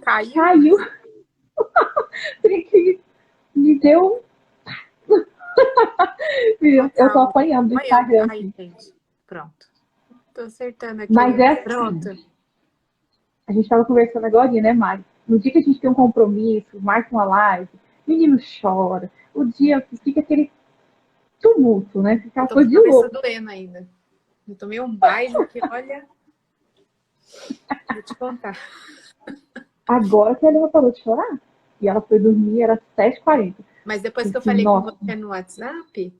Caiu. caiu. Que me deu. Eu tô Total. apanhando do Amanhã. Instagram, Ai, assim. gente. Pronto. Tô acertando Mas aqui. é assim, Pronto. a gente tava conversando agora, né, Mari? No dia que a gente tem um compromisso, marca uma live, menino chora. O dia fica aquele tumulto, né? Fica Eu aquela tô com coisa a de cabeça louco. doendo ainda. Eu tomei um baile que, olha, vou te contar. Agora que a Helena parou de chorar. E ela foi dormir, era 7h40. Mas depois Eu que eu disse, falei com nossa, você no WhatsApp,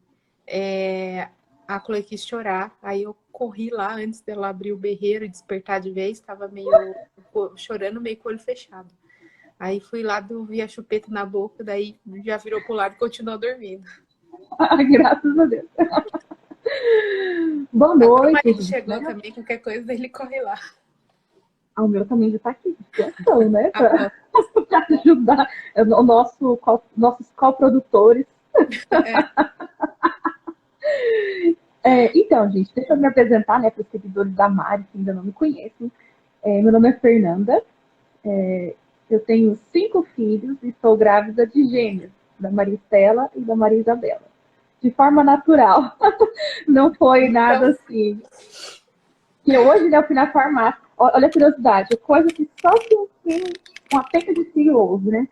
a Chloe quis chorar. Aí eu corri lá antes dela abrir o berreiro e despertar de vez. Tava meio chorando, meio com o olho fechado. Aí fui lá, vi a chupeta na boca, daí já virou pro lado e continuou dormindo. graças a Deus. Boa Agora o noite, marido gente, chegou né? também, qualquer coisa ele corre lá. Ah, o meu também já tá aqui, de plantão, né? Pra, Aposto. pra ajudar nossos coprodutores. É. Então, gente, deixa eu me apresentar, né, para os seguidores da Mari, que ainda não me conhecem. Meu nome é Fernanda, eu tenho 5 filhos e sou grávida de gêmeos, da Maria Estela e da Maria Isabela. De forma natural, não foi nada Então, assim. Que hoje, né, eu fui na farmácia, olha a curiosidade, coisa que só uma penca de CEO, né?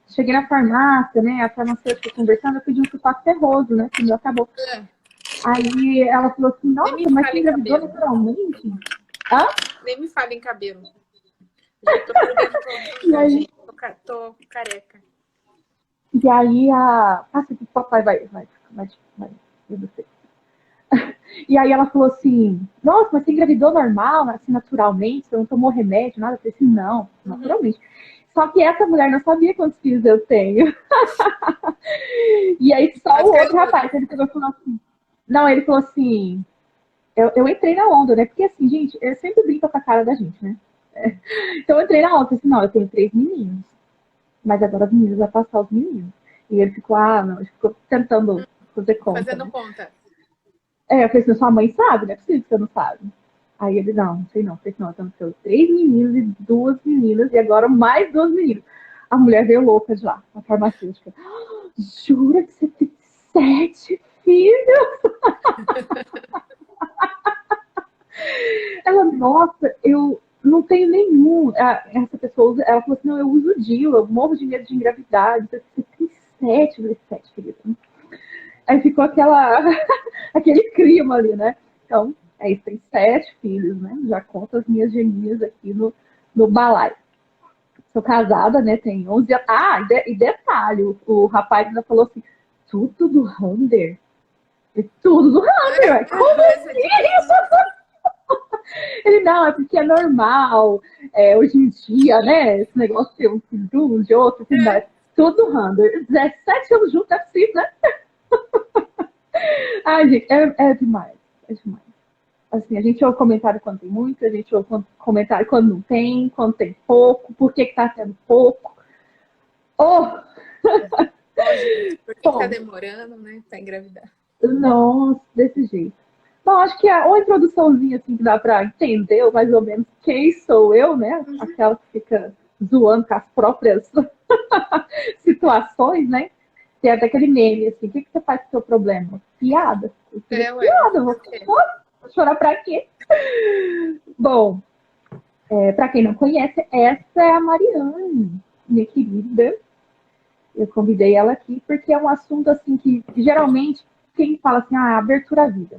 Cheguei na farmácia, né, a farmacêutica conversando, eu pedi um sulfato ferroso, né, que o meu acabou. Aí ela falou assim, nem me nossa, mas fala você em engravidou cabelo. naturalmente? Hã? Nem me fala em cabelo. Já tô perdendo todos os E meus, aí, gente. Tô careca. e aí passa que o papai vai você. E aí ela falou assim, nossa, mas você engravidou normal, assim, naturalmente, você não tomou remédio, nada? Eu falei assim, não, Uhum. naturalmente. Só que essa mulher não sabia quantos filhos eu tenho. E aí só Quase o caiu outro duro. rapaz, ele falou assim, não, ele falou assim, eu entrei na onda, né? Porque assim, gente, eu sempre brinco com a cara da gente, né? Então eu entrei na onda, falei assim, não, eu tenho 3 meninos. Mas agora as meninas vão passar os meninos. E ele ficou, não, ele ficou tentando fazer conta, Fazendo né? conta. Eu falei assim, sua mãe sabe, não é possível que você não sabe. Aí ele, não sei não. Eu falei assim, não, então são 3 meninos e 2 meninas, e agora mais 2 meninos. A mulher veio louca de lá, a farmacêutica. Jura que você tem 7 filhos? Ela, nossa, eu não tenho nenhum. Essa pessoa usa, ela falou assim, não, eu uso o DIU, eu morro de medo de engravidar. Então, você tem 7, eu falei, 7, querida. Aí ficou aquele clima ali, né? Então, aí tem 7 filhos, né? Já conto as minhas geminhas aqui no balaio. Sou casada, né? Tem 11 anos. E detalhe, o rapaz ainda falou assim, tudo do Hunter. Tudo do Hunter, como Essa de assim? tudo. Ele, não, é porque é normal, hoje em dia, né? Esse negócio de ter um filho de um, de outro, assim, não, é tudo Hunter. 17 anos juntos é possível, né? Ai, gente, é demais. É demais. Assim, a gente ouve comentário quando tem muito, a gente ouve comentário quando tem pouco, por que tá tendo pouco. Oh, Ó, gente, por que tá bom, demorando, né? Pra engravidar. nossa, desse jeito. Bom, acho que uma introduçãozinha assim que dá pra entender mais ou menos quem sou eu, né? Uhum. Aquela que fica zoando com as próprias situações, né? Tem até aquele meme assim, o que você faz com o seu problema? Piada. Eu falei, Ué, piada, fazer o quê? vou chorar pra quê? Bom, para quem não conhece, essa é a Mariane, minha querida. Eu convidei ela aqui porque é um assunto assim que geralmente quem fala assim, abertura à vida.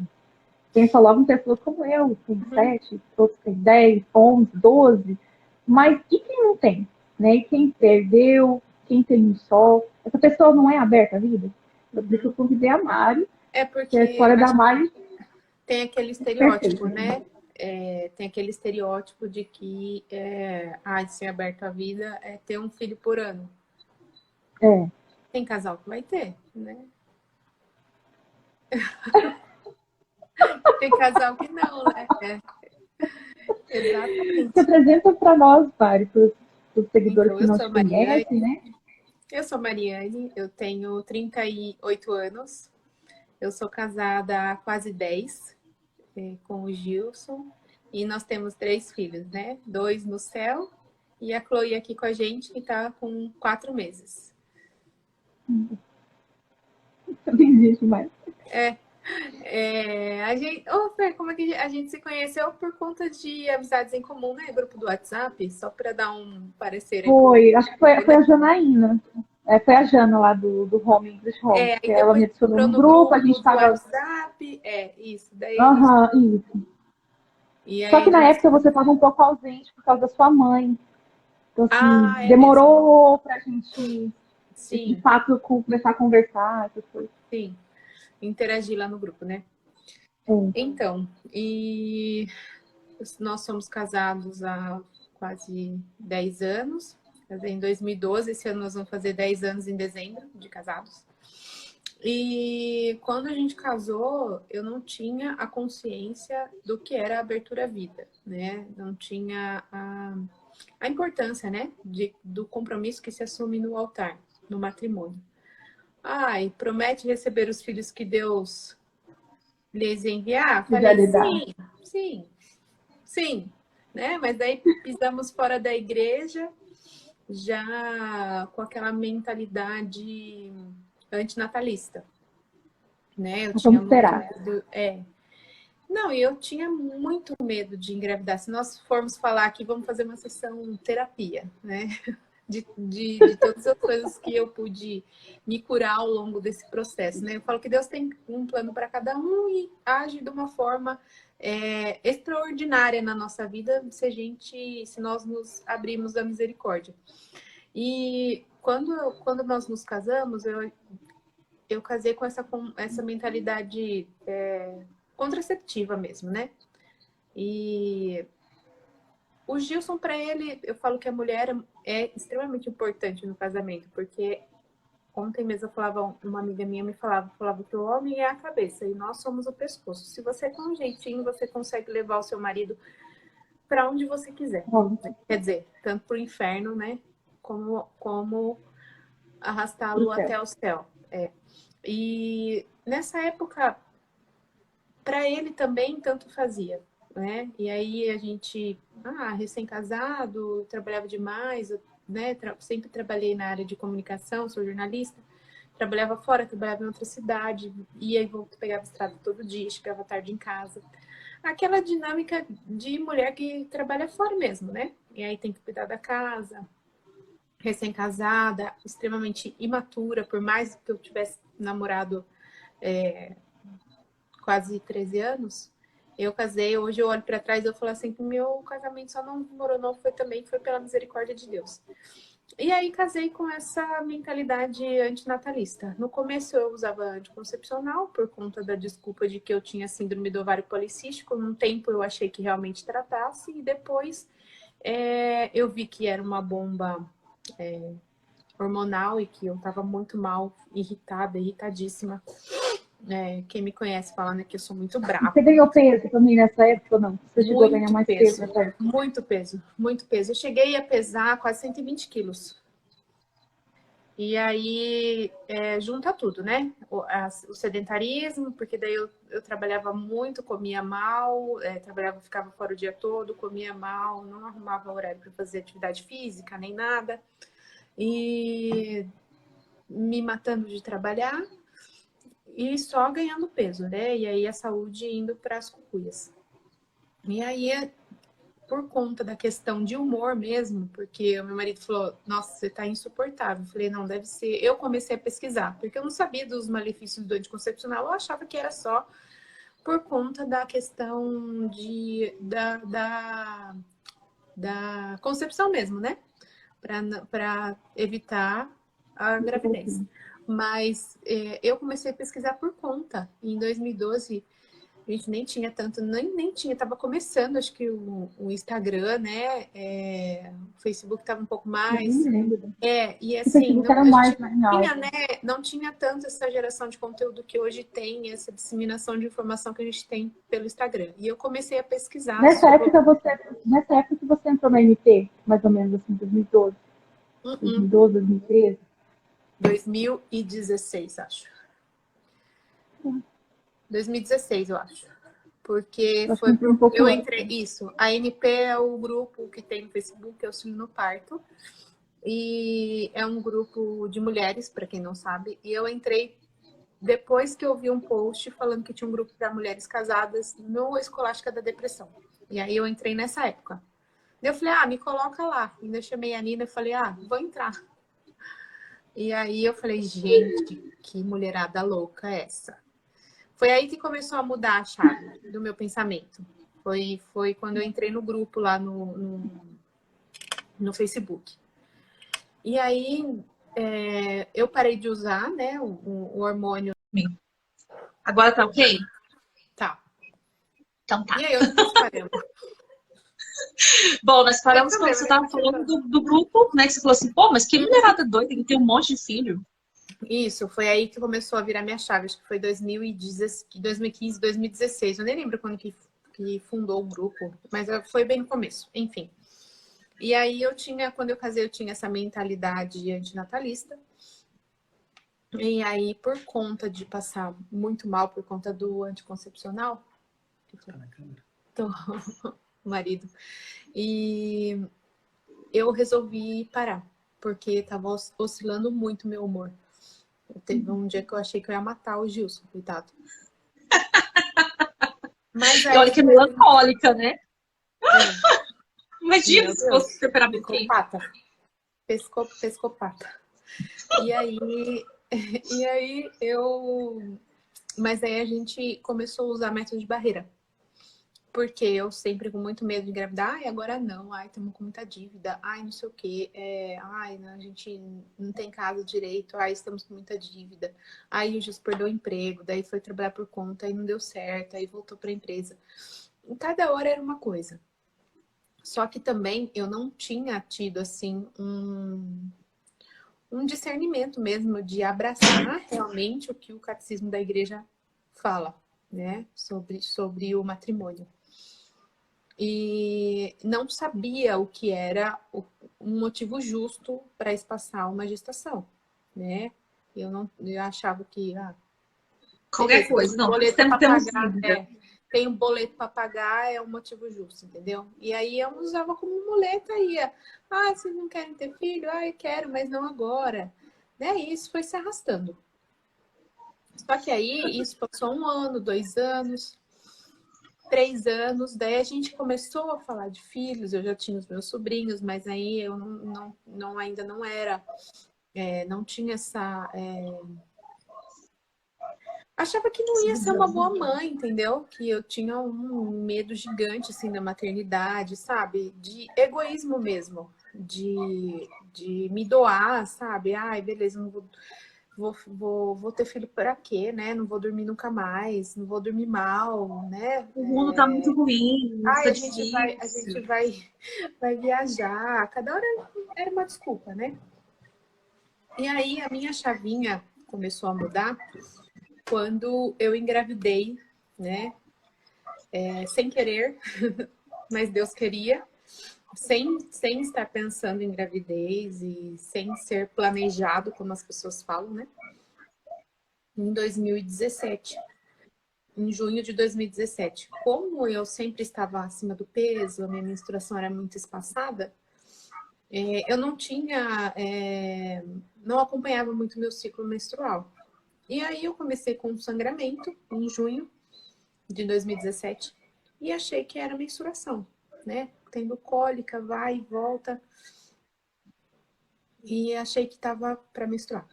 Pensa logo em pessoas como eu, tem Uhum. 7, outros tem 10, 11, 12. Mas e quem não tem? Né? E quem perdeu, quem tem um só? Essa pessoa não é aberta à vida? Por isso que eu Uhum. convidei a Mari, É que a porque história da Mari tem aquele é perfeita. estereótipo, né? Tem aquele estereótipo de que ser aberto à vida é ter um filho por ano. É. Tem casal que vai ter, né? Tem casal que não, né? Se Exatamente. apresenta para nós, Mari, para os seguidores Então, que não te conhecem, né? Eu sou Mariane, eu tenho 38 anos, eu sou casada há quase 10 com o Gilson, e nós temos 3 filhos, né? 2 no céu E a Chloe aqui com a gente, que tá com 4 meses. Também existe mais. A gente, Fer, como é que a gente se conheceu? Por conta de amizades em comum, né? Grupo do WhatsApp, só para dar um parecer aí. Foi, acho que foi a Janaína. Foi a Jana lá do Home English Home. Aí Que ela depois me adicionou entrou no no grupo, a grupo gente do tava. WhatsApp, isso. Daí a gente... Aham, isso. E Só aí que a na gente... época você tava um pouco ausente por causa da sua mãe. Então, assim, Ah, é mesmo. demorou pra gente, de Sim, fato, começar a conversar, essas coisas. sim. Interagir lá no grupo, né? É. Então, e nós somos casados há quase 10 anos. Casei em 2012, esse ano nós vamos fazer 10 anos em dezembro de casados. E quando a gente casou, eu não tinha a consciência do que era a abertura à vida, né? Não tinha a importância, né? Do compromisso que se assume no altar, no matrimônio. Ai, promete receber os filhos que Deus lhes enviar? Quiser Falei, lidar. sim, sim, né? Mas daí pisamos fora da igreja, já com aquela mentalidade antinatalista, né? Eu tinha Vamos muito esperar. medo, Não, eu tinha muito medo de engravidar. Se nós formos falar aqui, vamos fazer uma sessão terapia, né? De todas as coisas que eu pude me curar ao longo desse processo, né? Eu falo que Deus tem um plano para cada um e age de uma forma extraordinária na nossa vida se nós nos abrirmos à misericórdia. E quando nós nos casamos, eu casei com essa mentalidade contraceptiva mesmo, né? E o Gilson, para ele, eu falo que a mulher é extremamente importante no casamento, porque ontem mesmo eu falava, uma amiga minha me falava que o homem é a cabeça e nós somos o pescoço. Se você com um jeitinho, você consegue levar o seu marido para onde você quiser. Vamos. Quer dizer, tanto para o inferno, né? Como arrastá-lo até o céu. E nessa época, para ele também tanto fazia, né? E aí a gente, recém-casado, trabalhava demais, né? Sempre trabalhei na área de comunicação, sou jornalista, trabalhava fora, trabalhava em outra cidade, ia e volta, pegava estrada todo dia, chegava tarde em casa. Aquela dinâmica de mulher que trabalha fora mesmo, né? E aí tem que cuidar da casa, recém-casada, extremamente imatura, por mais que eu tivesse namorado quase 13 anos, eu casei, hoje eu olho para trás e eu falo assim que meu casamento só não demorou, foi pela misericórdia de Deus. E aí casei com essa mentalidade antinatalista. No começo eu usava anticoncepcional por conta da desculpa de que eu tinha síndrome do ovário policístico. Num tempo eu achei que realmente tratasse e depois eu vi que era uma bomba hormonal e que eu estava muito mal, irritadíssima. Quem me conhece fala, né, que eu sou muito brava. Você ganhou peso também nessa época ou não? Você chegou a ganhar Muito mais peso peso, nessa época? muito peso, muito peso. Eu cheguei a pesar quase 120 quilos. E aí junta tudo, né? O sedentarismo, porque daí eu trabalhava muito, comia mal, ficava fora o dia todo, comia mal, não arrumava horário para fazer atividade física, nem nada. E me matando de trabalhar e só ganhando peso, né? E aí a saúde indo para as cucuias. E aí, por conta da questão de humor mesmo, porque o meu marido falou, nossa, você tá insuportável. Eu falei, não, deve ser. Eu comecei a pesquisar, porque eu não sabia dos malefícios do anticoncepcional, eu achava que era só por conta da questão da concepção mesmo, né? Para evitar a gravidez. Mas eu comecei a pesquisar por conta. Em 2012, a gente nem tinha tanto, nem tinha, tava começando, acho que o Instagram, né? O Facebook tava um pouco Eu nem mais. me lembro. E O assim, Facebook era a gente mais em alta. não tinha tanto essa geração de conteúdo que hoje tem, essa disseminação de informação que a gente tem pelo Instagram. E eu comecei a pesquisar sobre. Nessa época que você entrou na MT, mais ou menos assim, 2012, 2012, 2013. 2016, acho. 2016, eu acho. Porque Acho que foi entrou um pouco eu antes. entrei isso. A NP é o grupo que tem no Facebook, Auxílio no Parto. E é um grupo de mulheres, para quem não sabe. E eu entrei depois que eu vi um post falando que tinha um grupo para mulheres casadas no Escolástica da Depressão. E aí eu entrei nessa época. Eu falei, me coloca lá. Ainda eu chamei a Nina e falei, vou entrar. E aí eu falei, gente, que mulherada louca é essa? Foi aí que começou a mudar a chave do meu pensamento. Foi quando eu entrei no grupo lá no Facebook. E aí eu parei de usar, né, o hormônio. Agora tá ok? Tá. Então tá. E aí onde nós paramos? Bom, nós paramos quando Problema, você né? tava falando do grupo, né? Que você falou assim, pô, mas que mulherada doida, que tem um monte de filho. Isso, foi aí que começou a virar minha chave. Acho que foi 2015, 2016. Eu nem lembro quando que fundou o grupo, mas foi bem no começo. Enfim. E aí quando eu casei, eu tinha essa mentalidade antinatalista. E aí, por conta de passar muito mal por conta do anticoncepcional, o marido, e eu resolvi parar, porque estava oscilando muito meu humor. Teve um dia que eu achei que eu ia matar o Gilson, coitado. Mas E olha aí. que é melancólica, né? Imagina Meu se fosse Deus, temperamento quente. psicopata. Pescopata. E aí, e aí eu. Mas aí a gente começou a usar método de barreira. Porque eu sempre com muito medo de engravidar, e agora não, estamos com muita dívida, não sei o quê, a gente não tem casa direito, estamos com muita dívida, aí o Jus perdeu o emprego, daí foi trabalhar por conta, aí não deu certo, aí voltou para a empresa. Em cada hora era uma coisa. Só que também eu não tinha tido, assim, um discernimento mesmo de abraçar realmente o que o catecismo da igreja fala, né, sobre o matrimônio. E não sabia o que era um motivo justo para espaçar uma gestação, né? Eu achava que, Qualquer beleza, coisa. tem um Não, boleto sempre para temos pagar, dúvida. tem um boleto para pagar, é um motivo justo, entendeu? E aí eu usava como muleta, vocês não querem ter filho? Eu quero, mas não agora. Né? E isso foi se arrastando. Só que aí isso passou 1 ano, 2 anos, 3 anos, daí a gente começou a falar de filhos, eu já tinha os meus sobrinhos, mas aí eu ainda não era, não tinha essa. Achava que não ia ser uma boa mãe, entendeu? Que eu tinha um medo gigante, assim, da maternidade, sabe? De egoísmo mesmo, de me doar, sabe? Beleza, não vou ter filho pra quê, né? Não vou dormir nunca mais, não vou dormir mal, né? O mundo tá muito ruim, tá A gente difícil. vai viajar. Cada hora era uma desculpa, né? E aí a minha chavinha começou a mudar quando eu engravidei, né? Sem querer, mas Deus queria, sem estar pensando em gravidez e sem ser planejado, como as pessoas falam, né? Em 2017. Em junho de 2017. Como eu sempre estava acima do peso, a minha menstruação era muito espaçada, eu não tinha, não acompanhava muito meu ciclo menstrual. E aí eu comecei com um sangramento em junho de 2017 e achei que era menstruação, né? Tendo cólica, vai e volta. E achei que estava para menstruar.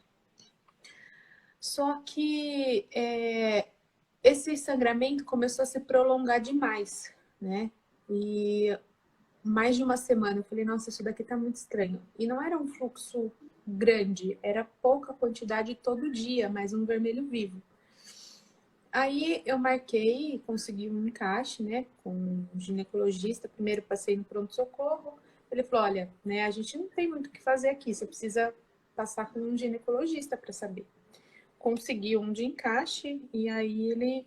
Só que esse sangramento começou a se prolongar demais, né? E mais de uma semana eu falei, nossa, isso daqui tá muito estranho. E não era um fluxo grande, era pouca quantidade todo dia, mas um vermelho vivo. Aí eu marquei, consegui um encaixe, né, com um ginecologista. Primeiro passei no pronto-socorro. Ele falou, olha, né, a gente não tem muito o que fazer aqui, você precisa passar com um ginecologista para saber. Consegui um de encaixe e aí ele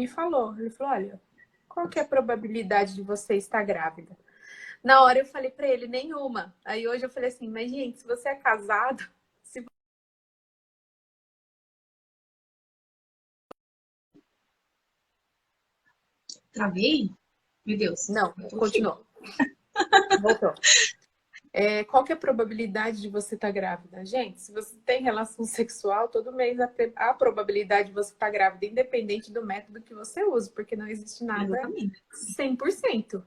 falou, olha, qual que é a probabilidade de você estar grávida? Na hora eu falei para ele, nenhuma. Aí hoje eu falei assim, mas gente, se você é casado, se Travei? Meu Deus. Não, continua. Voltou. Qual que é a probabilidade de você estar grávida? Gente, se você tem relação sexual, todo mês a probabilidade de você estar grávida, independente do método que você usa, porque não existe nada Exatamente. 100%.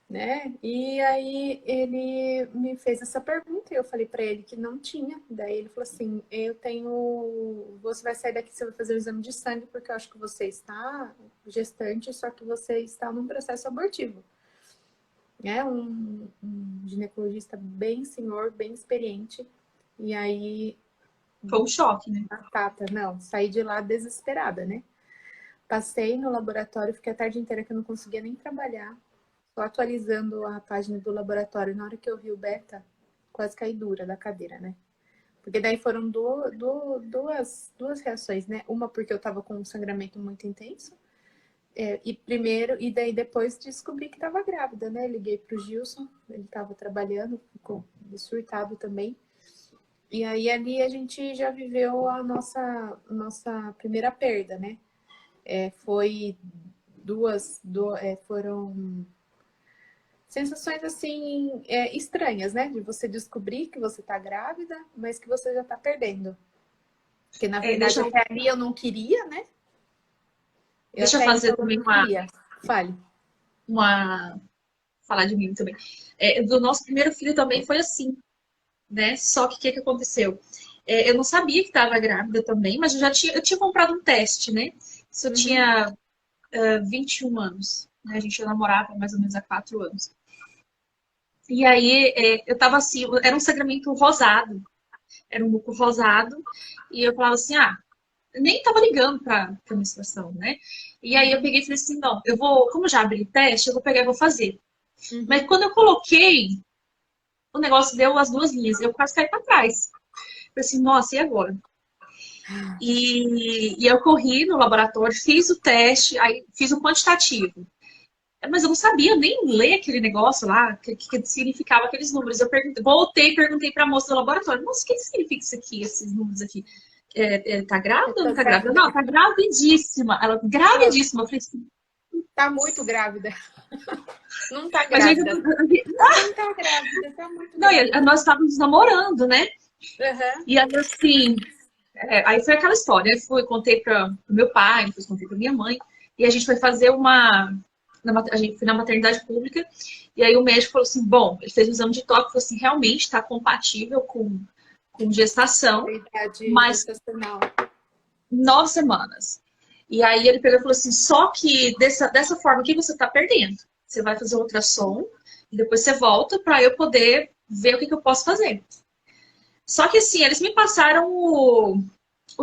Né? E aí ele me fez essa pergunta e eu falei para ele que não tinha. Daí ele falou assim: você vai sair daqui, você vai fazer o exame de sangue porque eu acho que você está gestante, só que você está num processo abortivo. É um ginecologista bem senhor, bem experiente. E aí Foi um choque, né? saí de lá desesperada, né? Passei no laboratório, fiquei a tarde inteira que eu não conseguia nem trabalhar. Só atualizando a página do laboratório. Na hora que eu vi o beta, quase caí dura da cadeira, né? Porque daí foram duas reações, né? Uma porque eu tava com um sangramento muito intenso. E daí depois descobri que tava grávida, né? Liguei pro Gilson, ele tava trabalhando, ficou surtado também. E aí ali a gente já viveu a nossa primeira perda, né? Foram sensações assim estranhas, né? De você descobrir que você tá grávida, mas que você já tá perdendo. Porque na verdade até ali eu não queria, né? Deixa eu fazer então também eu não queria. Fale. Falar de mim também. Do nosso primeiro filho também foi assim, né? Só que o que aconteceu? Eu não sabia que estava grávida também, mas eu tinha comprado um teste, né? Isso eu tinha 21 anos. Né? A gente namorava mais ou menos há 4 anos. E aí eu tava assim, era um sangramento rosado. Era um muco rosado. E eu falava assim, nem tava ligando pra menstruação, né? E aí eu peguei e falei assim, não, eu vou, como já abri teste, eu vou pegar e vou fazer. Mas quando eu coloquei, o negócio deu as 2 linhas. Eu quase caí pra trás. Falei assim, nossa, e agora? E eu corri no laboratório, fiz o teste, aí fiz o quantitativo. Mas eu não sabia nem ler aquele negócio lá, que significava aqueles números. Eu voltei e perguntei pra moça do laboratório, moça, o que significa isso aqui, esses números aqui? Tá grávida ou não tá grávida? Não, tá gravidíssima. Ela, gravidíssima. Eu falei assim, tá muito grávida. Não tá mas grávida. Não tá grávida, tá muito grávida. Nós estávamos namorando, né? E aí, assim, aí foi aquela história. Contei para o meu pai, depois contei para minha mãe. E a gente foi fazer a gente foi na maternidade pública. E aí o médico falou assim: bom, ele fez um exame de toque, falou assim: realmente está compatível com gestação, mas gestacional. 9 semanas. E aí ele pegou e falou assim: só que dessa forma aqui você está perdendo. Você vai fazer um ultrassom e depois você volta para eu poder ver o que eu posso fazer. Só que assim, eles me passaram o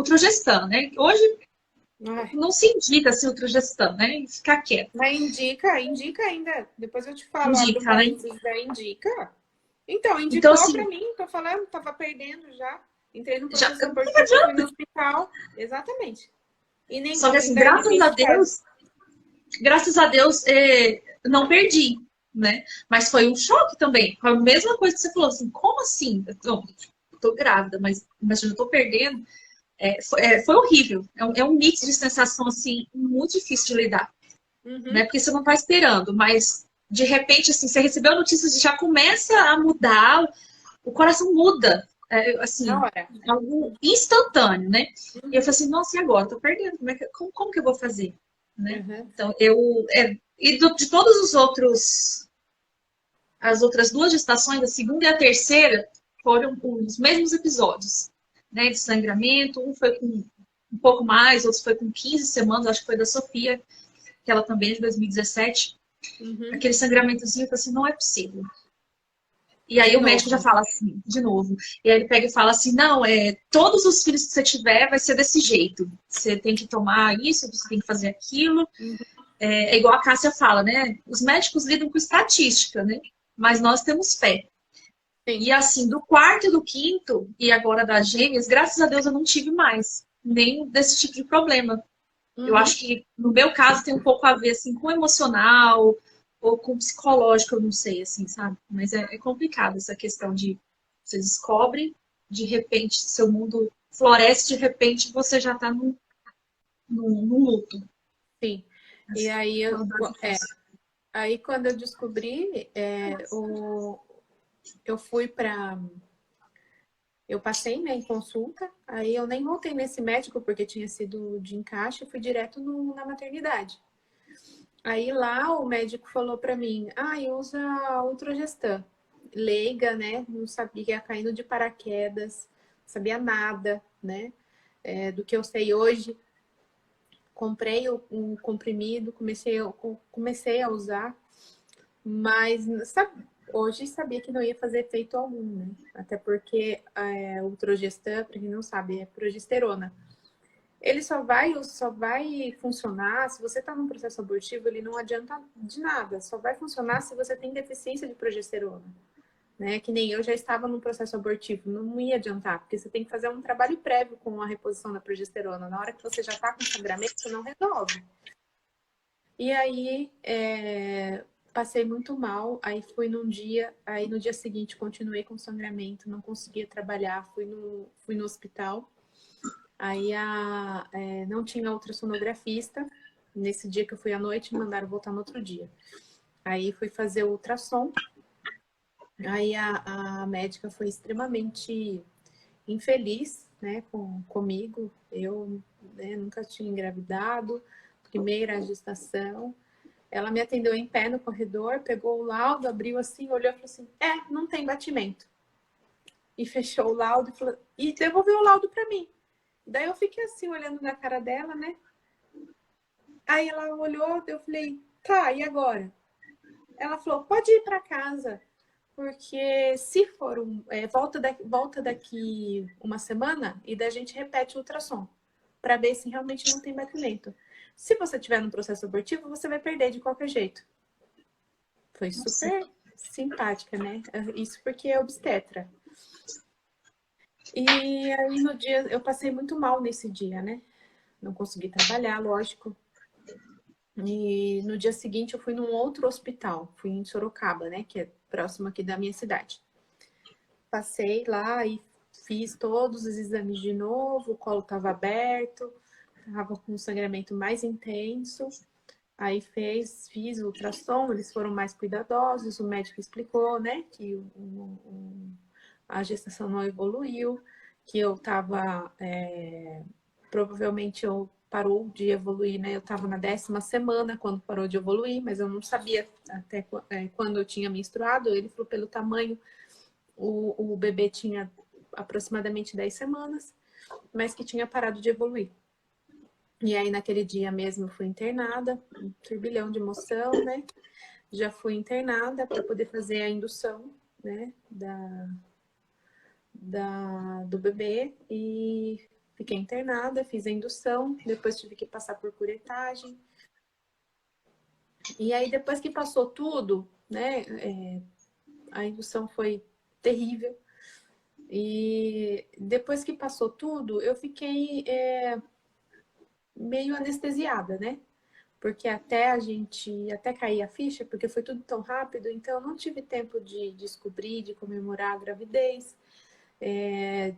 Trugestan, né? Hoje não se indica assim, o Trugestan, né? Ficar quieto. Mas indica ainda. Depois eu te falo. Indica, né? Indica. Então, indicou assim, pra mim, tô falando, tava perdendo já. Entrei no já, processo abortivo, fui no hospital. Exatamente. E nem, só que assim, graças a Deus, não perdi, né? Mas foi um choque também. Foi a mesma coisa que você falou, assim, como assim? Eu tô grávida, mas eu já tô perdendo. Foi horrível. É um mix de sensação, assim, muito difícil de lidar. Né? Porque você não tá esperando, mas de repente, assim, você recebeu a notícia e já começa a mudar, o coração muda. Assim, algo instantâneo, né? E eu falei assim, nossa, e agora? Tô perdendo. Como que eu vou fazer? Né? Então, de todos os outros, as outras 2 gestações, a segunda e a terceira, foram os mesmos episódios, né? De sangramento. Um foi com um pouco mais, outros foi com 15 semanas, acho que foi da Sofia, que ela também é de 2017. Aquele sangramentozinho, eu falei assim, não é possível. E aí o médico já fala assim, de novo. E aí ele pega e fala assim, não, todos os filhos que você tiver vai ser desse jeito. Você tem que tomar isso, você tem que fazer aquilo. É igual a Cássia fala, né? Os médicos lidam com estatística, né? Mas nós temos fé. Sim. E assim, do 4º e do 5º, e agora das gêmeas, graças a Deus eu não tive mais nem desse tipo de problema. Eu acho que, no meu caso, tem um pouco a ver assim, com o emocional ou com o psicológico, eu não sei, assim, sabe? Mas é complicado essa questão de você descobre, de repente, seu mundo floresce, de repente você já tá num luto. Sim. E aí, Saudades. aí quando eu descobri, eu fui para... Eu passei, né, em consulta, aí eu nem voltei nesse médico porque tinha sido de encaixe, eu fui direto na maternidade. Aí lá o médico falou para mim, usa Ultrogestan. Leiga, né, não sabia, caindo de paraquedas, não sabia nada, né, do que eu sei hoje. Comprei o comprimido, comecei a usar, mas hoje sabia que não ia fazer efeito algum, né? Até porque o Trogestan, para quem não sabe, é progesterona. Ele só vai funcionar se você está num processo abortivo, ele não adianta de nada. Só vai funcionar se você tem deficiência de progesterona. Né? Que nem eu já estava num processo abortivo, não ia adiantar, porque você tem que fazer um trabalho prévio com a reposição da progesterona. Na hora que você já está com sangramento, você não resolve. E aí, passei muito mal, aí fui num dia, aí no dia seguinte continuei com sangramento, não conseguia trabalhar, fui no hospital. Aí não tinha ultrassonografista, nesse dia que eu fui à noite, me mandaram voltar no outro dia. Aí fui fazer o ultrassom, aí a médica foi extremamente infeliz, né, comigo. Eu, né, nunca tinha engravidado, primeira gestação. Ela me atendeu em pé no corredor, pegou o laudo, abriu assim, olhou e falou assim: não tem batimento. E fechou o laudo e devolveu o laudo para mim. Daí eu fiquei assim, olhando na cara dela, né? Aí ela olhou, eu falei: tá, e agora? Ela falou: pode ir para casa, porque se for volta daqui uma semana e daí a gente repete o ultrassom para ver se realmente não tem batimento. Se você tiver no processo abortivo, você vai perder de qualquer jeito. Foi super simpática, né? Isso porque é obstetra. E aí no dia, eu passei muito mal nesse dia, né? Não consegui trabalhar, lógico. E no dia seguinte eu fui num outro hospital, fui em Sorocaba, né? Que é próximo aqui da minha cidade. Passei lá e fiz todos os exames de novo, o colo estava aberto, estava com um sangramento mais intenso. Aí fiz o ultrassom, eles foram mais cuidadosos, o médico explicou, né, que a gestação não evoluiu, que eu estava, provavelmente eu parou de evoluir, né, eu estava na 10ª semana quando parou de evoluir, mas eu não sabia até quando eu tinha menstruado. Ele falou pelo tamanho, o bebê tinha aproximadamente 10 semanas, mas que tinha parado de evoluir. E aí, naquele dia mesmo, eu fui internada, um turbilhão de emoção, né? Já fui internada para poder fazer a indução, né? Do bebê. E fiquei internada, fiz a indução, depois tive que passar por curetagem. E aí, depois que passou tudo, né? A indução foi terrível. E depois que passou tudo, eu fiquei meio anestesiada, né? Porque até cair a ficha, porque foi tudo tão rápido, então eu não tive tempo de descobrir, de comemorar a gravidez,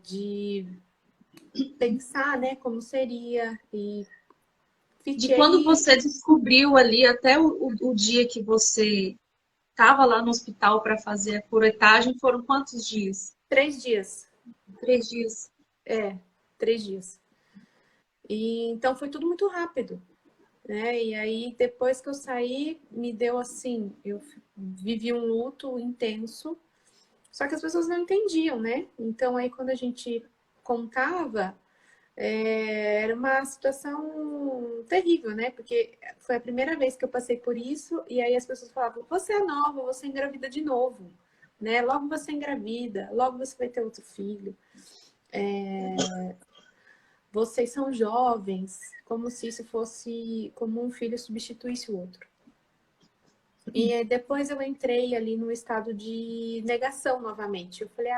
de pensar, né, como seria, e De quando fiquei você descobriu ali até o dia que você estava lá no hospital para fazer a curetagem, foram quantos dias? 3 dias. 3 dias. 3 dias. E então foi tudo muito rápido, né? E aí depois que eu saí, me deu assim, eu vivi um luto intenso. Só que as pessoas não entendiam, né? Então aí quando a gente contava, era uma situação terrível, né? Porque foi a primeira vez que eu passei por isso, e aí as pessoas falavam: você é nova, você engravida de novo, né? Logo você engravida, logo você vai ter outro filho. Vocês são jovens, como se isso fosse como um filho substituísse o outro. E depois eu entrei ali no estado de negação novamente. Eu falei: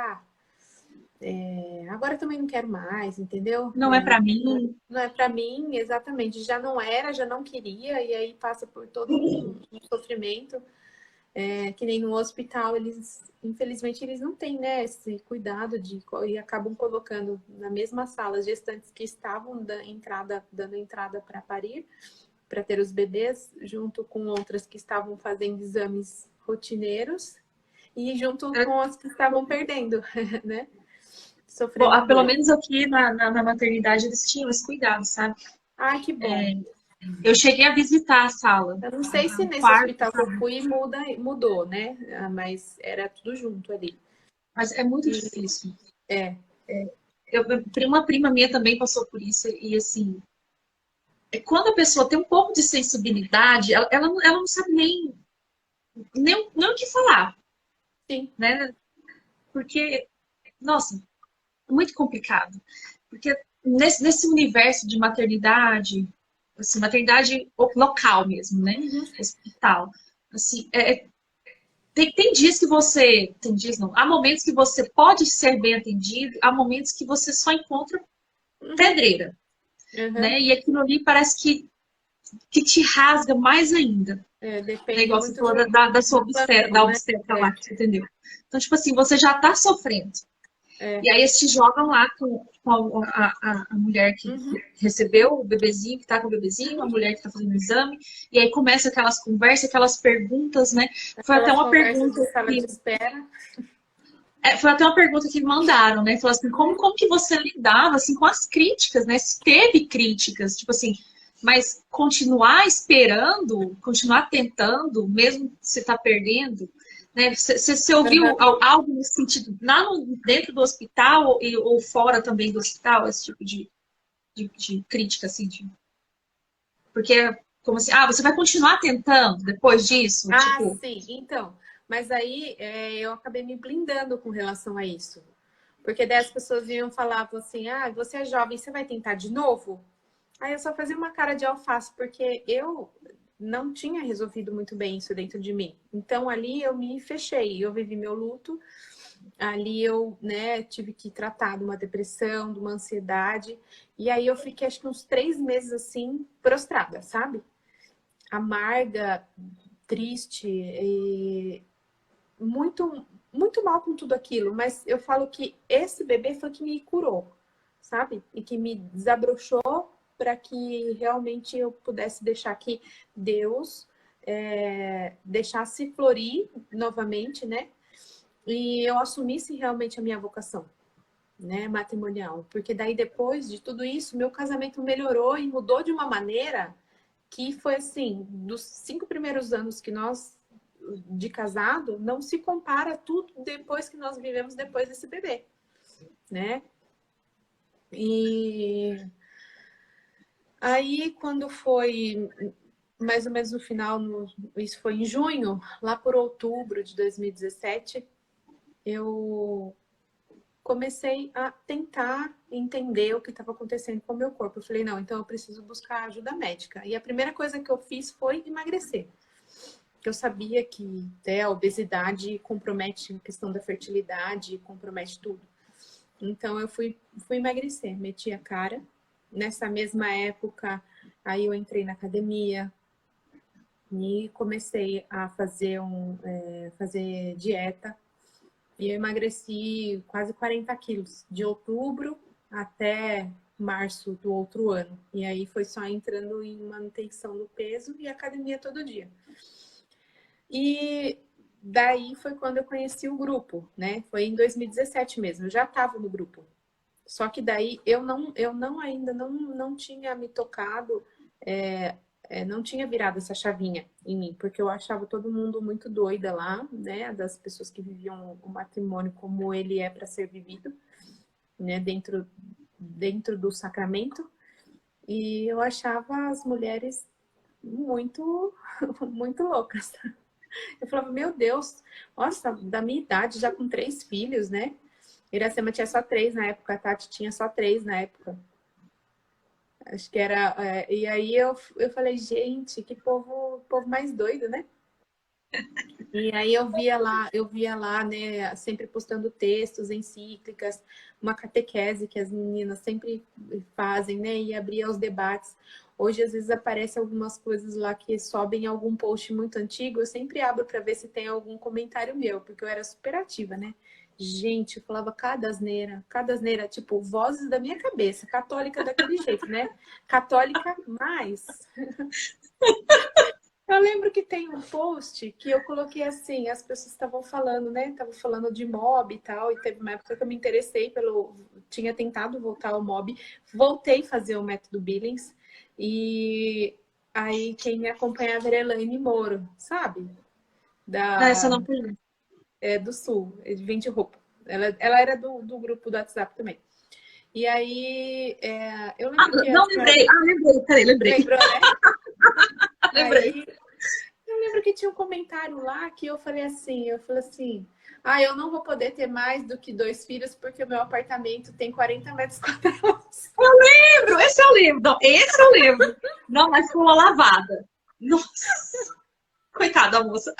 agora eu também não quero mais, entendeu? Não é para mim. Não é para mim, exatamente. Já não era, já não queria, e aí passa por todo um sofrimento. Que nem no hospital, infelizmente, eles não têm, né, esse cuidado e acabam colocando na mesma sala as gestantes que estavam dando entrada para parir, para ter os bebês, junto com outras que estavam fazendo exames rotineiros e junto com as que estavam perdendo, né? Bom, Sofrendo pelo dor. menos aqui na maternidade eles tinham esse cuidado, sabe? Ah, que bom. Eu cheguei a visitar a sala, Eu não sei se o nesse quarto, hospital que eu sabe? fui mudou, né? Ah, mas era tudo junto ali. Mas é muito E, difícil. é, Uma prima minha também passou por isso, e assim, quando a pessoa tem um pouco de sensibilidade, ela não sabe nem o que falar, sim. né? Porque, nossa, é muito complicado. Porque nesse universo de maternidade, assim, maternidade local mesmo, né? Uhum. Hospital. Assim, tem dias que você. Tem dias não. Há momentos que você pode ser bem atendido, há momentos que você só encontra pedreira, Uhum. né? E aquilo ali parece que te rasga mais ainda. É, Né? depende Igual você muito falou da sua do da plantão, né? obstetra lá, que você atendeu. Então, tipo assim, você já tá sofrendo. É. E aí eles te jogam lá com a mulher que Uhum. recebeu o bebezinho, que tá com o bebezinho, a mulher que tá fazendo o exame, e aí começa aquelas conversas, aquelas perguntas, né? Foi até Aquelas uma conversas pergunta de sala de que espera. foi até uma pergunta que mandaram, né? Falou assim, como que você lidava assim com as críticas, né? Se teve críticas, tipo assim, mas continuar esperando, continuar tentando, mesmo se tá perdendo, né? Você ouviu Uhum. algo nesse sentido dentro do hospital ou fora também do hospital, esse tipo de crítica, assim, porque como assim, você vai continuar tentando depois disso, Ah, tipo, sim. Então, mas aí eu acabei me blindando com relação a isso. Porque daí as pessoas iam falar assim, ah, você é jovem, você vai tentar de novo? Aí eu só fazia uma cara de alface, porque eu não tinha resolvido muito bem isso dentro de mim. Então ali eu me fechei, eu vivi meu luto, ali eu, né, tive que tratar de uma depressão, de uma ansiedade, e aí eu fiquei acho que uns 3 meses assim, prostrada, sabe? Amarga, triste, e muito, muito mal com tudo aquilo, mas eu falo que esse bebê foi que me curou, sabe? E que me desabrochou para que realmente eu pudesse deixar que Deus deixasse florir novamente, né? E eu assumisse realmente a minha vocação, né, matrimonial. Porque daí, depois de tudo isso, meu casamento melhorou e mudou de uma maneira que foi assim, dos 5 primeiros anos que nós de casado, não se compara tudo depois que nós vivemos depois desse bebê, né? E aí, quando foi mais ou menos no final, isso foi em junho, lá por outubro de 2017, eu comecei a tentar entender o que estava acontecendo com o meu corpo. Eu falei, não, então eu preciso buscar ajuda médica. E a primeira coisa que eu fiz foi emagrecer. Eu sabia que a obesidade compromete a questão da fertilidade, compromete tudo. Então eu fui emagrecer, meti a cara. Nessa mesma época, aí eu entrei na academia e comecei a fazer dieta. E eu emagreci quase 40 quilos, de outubro até março do outro ano. E aí foi só entrando em manutenção do peso e academia todo dia. E daí foi quando eu conheci o grupo, né? Foi em 2017 mesmo, eu já estava no grupo. Só que daí ainda não tinha me tocado, não tinha virado essa chavinha em mim, porque eu achava todo mundo muito doida lá, né? Das pessoas que viviam o matrimônio como ele é para ser vivido, né? Dentro do sacramento. E eu achava as mulheres muito, muito loucas. Eu falava, meu Deus, nossa, da minha idade, já com 3 filhos, né? Iracema tinha só 3 na época, a Tati tinha só 3 na época. Acho que era. E aí eu falei, gente, que povo mais doido, né? E aí eu via lá, né, sempre postando textos, encíclicas, uma catequese que as meninas sempre fazem, né? E abria os debates. Hoje, às vezes, aparecem algumas coisas lá que sobem em algum post muito antigo. Eu sempre abro para ver se tem algum comentário meu, porque eu era super ativa, né? Gente, eu falava cada asneira, tipo, vozes da minha cabeça, católica daquele jeito, né? Católica mais. Eu lembro que tem um post que eu coloquei assim, as pessoas estavam falando, né? Estavam falando de mob e tal, e teve uma época que eu me interessei pelo... Tinha tentado voltar ao mob, voltei a fazer o método Billings, e aí quem me acompanhava era a Elaine Moro, sabe? Essa eu Da, não conheço. do Sul, de Vende Roupa. Ela era do grupo do WhatsApp também. E aí, eu lembro que a Não senhora... lembrei. Lembrei. Peraí, lembrei. Lembrou, né? Lembrei. Aí, eu lembro que tinha um comentário lá que eu falei assim, eu não vou poder ter mais do que 2 filhos porque o meu apartamento tem 40 metros quadrados. Esse eu lembro. Não, esse eu lembro. Não, mas foi uma lavada. Nossa. Coitada da moça.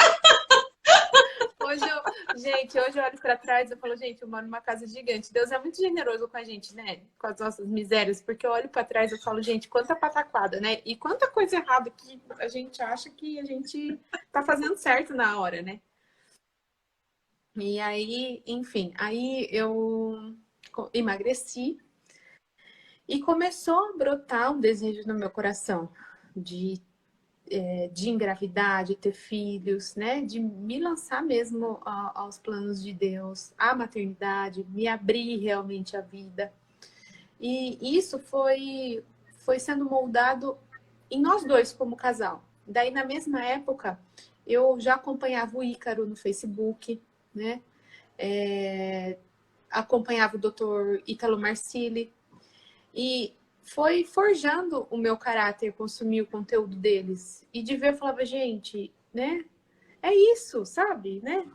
Hoje eu olho para trás e falo, gente, eu moro numa casa gigante. Deus é muito generoso com a gente, né? Com as nossas misérias, porque eu olho para trás e falo, gente, quanta pataquada, né? E quanta coisa errada que a gente acha que a gente tá fazendo certo na hora, né? E aí, enfim, aí eu emagreci e começou a brotar um desejo no meu coração de engravidar, de ter filhos, né? De me lançar mesmo aos planos de Deus, à maternidade, me abrir realmente à vida. E isso foi sendo moldado em nós dois como casal. Daí, na mesma época, eu já acompanhava o Ícaro no Facebook, né? Acompanhava o Dr. Ítalo Marcilli e foi forjando o meu caráter, consumir o conteúdo deles. E de ver, eu falava, gente, né? É isso, sabe? Né?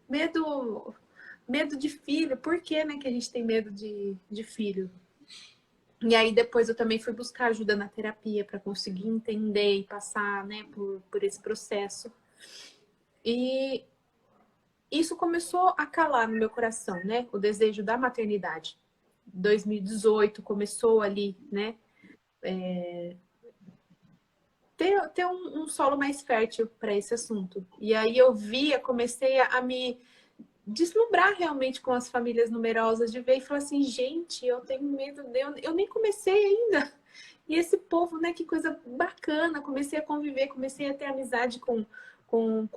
Medo de filho. Por que, né, que a gente tem medo de filho? E aí depois eu também fui buscar ajuda na terapia para conseguir entender e passar, né, por esse processo. E isso começou a calar no meu coração, né? O desejo da maternidade. 2018 começou ali, né? Ter um solo mais fértil para esse assunto. E aí eu comecei a me deslumbrar realmente com as famílias numerosas, de ver e falar assim, gente, eu tenho medo, eu nem comecei ainda. E esse povo, né, que coisa bacana, comecei a conviver, comecei a ter amizade com, com,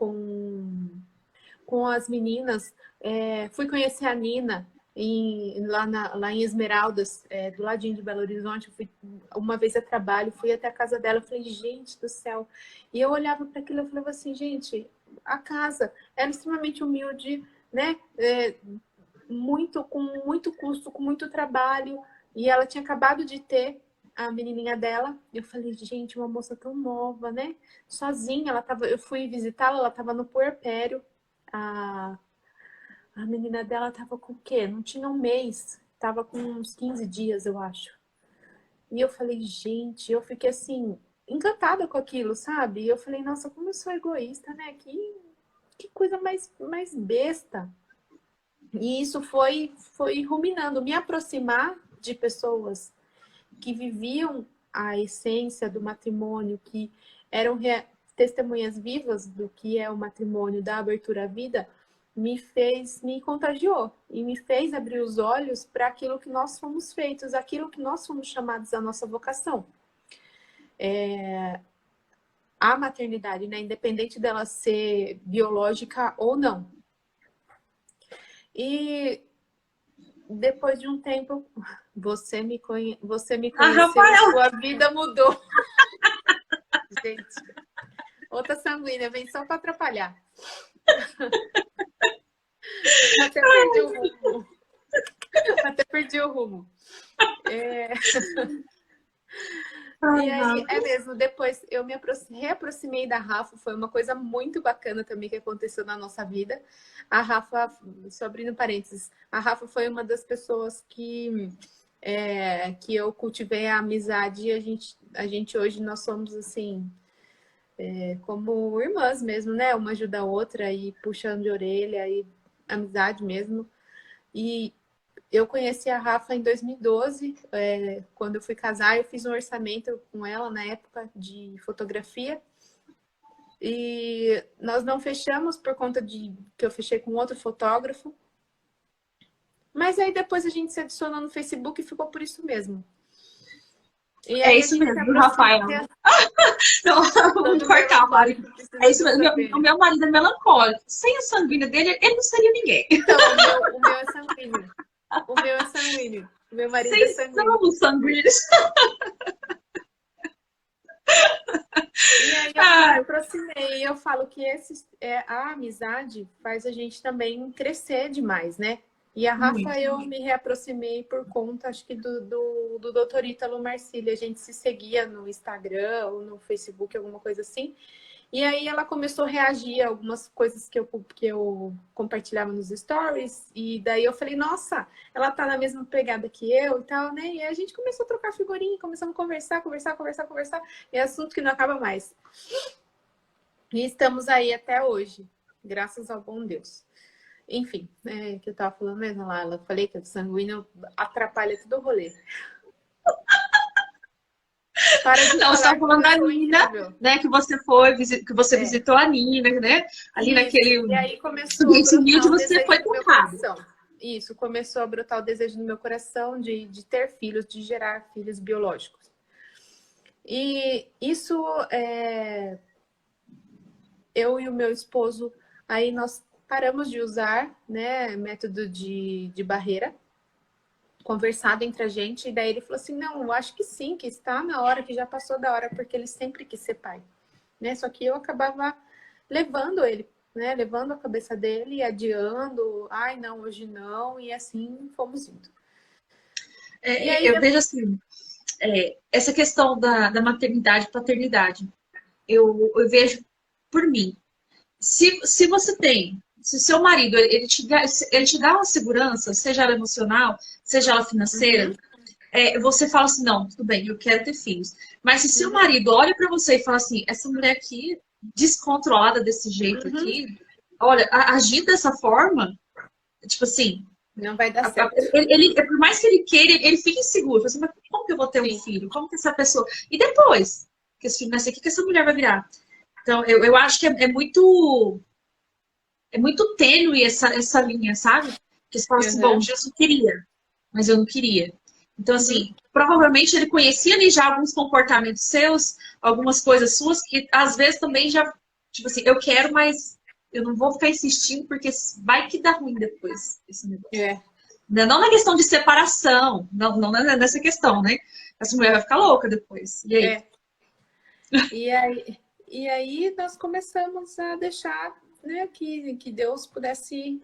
com as meninas, fui conhecer a Nina lá em Esmeraldas, do ladinho de Belo Horizonte. Eu fui uma vez a trabalho, fui até a casa dela, eu falei, gente do céu. E eu olhava para aquilo e falava assim, gente, a casa era extremamente humilde, né? Com muito custo, com muito trabalho. E ela tinha acabado de ter a menininha dela. Eu falei, gente, uma moça tão nova, né? Sozinha, eu fui visitá-la, ela estava no puerpério. A, a menina dela tava com o quê? Não tinha um mês. Tava com uns 15 dias, eu acho. E eu falei, gente, eu fiquei assim, encantada com aquilo, sabe? E eu falei, nossa, como eu sou egoísta, né? Que coisa mais besta. E isso foi ruminando, me aproximar de pessoas que viviam a essência do matrimônio, que eram testemunhas vivas do que é o matrimônio, da abertura à vida, me contagiou e me fez abrir os olhos para aquilo que nós fomos feitos, aquilo que nós fomos chamados à nossa vocação. A maternidade, né? Independente dela ser biológica ou não. E depois de um tempo, você me conheceu e Rafael! sua vida mudou. Gente, outra sanguínea, vem só para atrapalhar. Até perdi o rumo. Até perdi o rumo. E aí, é mesmo, depois eu me reaproximei da Rafa, foi uma coisa muito bacana também que aconteceu na nossa vida. A Rafa, só abrindo parênteses, a Rafa foi uma das pessoas que eu cultivei a amizade e a gente hoje nós somos assim, como irmãs mesmo, né? Uma ajuda a outra e puxando de orelha e amizade mesmo. E eu conheci a Rafa em 2012, quando eu fui casar, eu fiz um orçamento com ela na época de fotografia. E nós não fechamos por conta de que eu fechei com outro fotógrafo. Mas aí depois a gente se adicionou no Facebook e ficou por isso mesmo. E É aí a isso gente se mesmo, viu, aproxima, Rafael? porque Não, vamos todo cortar, Mari. melancólico É precisa isso de um mesmo. O sanguíneo. meu marido é melancólico. Sem o sanguíneo dele, ele não seria ninguém. Então, o meu é sanguíneo. O meu é sanguíneo. O meu marido é Vocês sanguíneo. são os sanguíneos. E aí eu me Ah, aproximei. Eu falo que a amizade faz a gente também crescer demais, né? E a Rafa, muito. eu me reaproximei por conta, acho que do Dr. Ítalo Marcílio. A gente se seguia no Instagram ou no Facebook, alguma coisa assim. E aí ela começou a reagir a algumas coisas que eu compartilhava nos stories. E daí eu falei, nossa, ela tá na mesma pegada que eu e tal, né? E aí a gente começou a trocar figurinha, começamos a conversar. E é assunto que não acaba mais. E estamos aí até hoje, graças ao bom Deus. Enfim, que eu tava falando mesmo lá, ela falei que o sanguíneo atrapalha todo o rolê. Para de não, você falar está que falando eu da sou Nina, incrível. né? Que você É. visitou a Nina, né? Ali Isso. naquele E aí começou a ambiente humilde, brotar o você desejo foi no meu tocado. coração. Isso, começou a brotar o desejo no meu coração de ter filhos, de gerar filhos biológicos. E isso, eu e o meu esposo, aí nós paramos de usar, né, método de barreira, conversado entre a gente, e daí ele falou assim, não, eu acho que sim, que está na hora, que já passou da hora, porque ele sempre quis ser pai, né? Só que eu acabava levando ele, né? Levando a cabeça dele, adiando, ai, não, hoje não, e assim fomos indo. E aí, Eu vejo assim, essa questão da maternidade e paternidade, eu vejo por mim. Se você tem, se o seu marido ele te dá uma segurança, seja ela emocional, seja ela financeira, uhum, você fala assim, não, tudo bem, eu quero ter filhos. Mas se seu uhum, marido olha pra você e fala assim, essa mulher aqui, descontrolada desse jeito uhum, aqui, olha, agir dessa forma, tipo assim, não vai dar certo. por mais que ele queira, ele fica inseguro. Fala assim, mas como que eu vou ter um Sim, filho? Como que essa pessoa. E depois que esse filho nascer, o que essa mulher vai virar? Então, eu acho que é muito tênue essa linha, sabe? Que você fala assim, bom, uhum, Jesus queria, mas eu não queria. Então, uhum, assim, provavelmente ele conhecia ali já alguns comportamentos seus, algumas coisas suas, que às vezes também já, tipo assim, eu quero, mas eu não vou ficar insistindo, porque vai que dá ruim depois esse negócio. é, Não na questão de separação, não nessa questão, né? Essa mulher vai ficar louca depois. E aí? é. E aí nós começamos a deixar, né, que Deus pudesse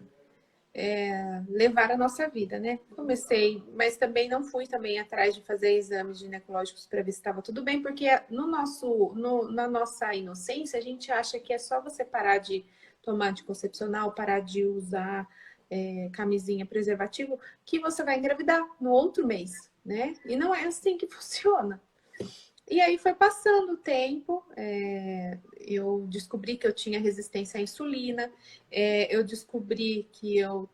levar a nossa vida, né? Comecei, mas também não fui também atrás de fazer exames ginecológicos para ver se estava tudo bem, porque na nossa inocência a gente acha que é só você parar de tomar anticoncepcional, parar de usar camisinha, preservativo, que você vai engravidar no outro mês, né? E não é assim que funciona. E aí foi passando o tempo, eu descobri que eu tinha resistência à insulina, eu descobri que eu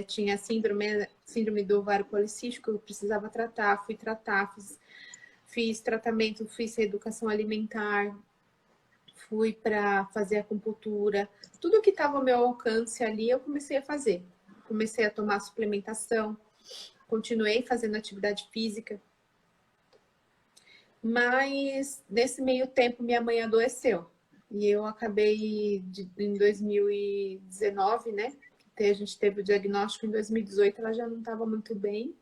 tinha síndrome do ovário policístico, eu precisava tratar, fui tratar, fiz tratamento, fiz reeducação alimentar, fui para fazer acupuntura, tudo que estava ao meu alcance ali eu comecei a fazer. Comecei a tomar suplementação, continuei fazendo atividade física, mas nesse meio tempo minha mãe adoeceu. E eu acabei em 2019, né? A gente teve o diagnóstico em 2018, ela já não estava muito bem.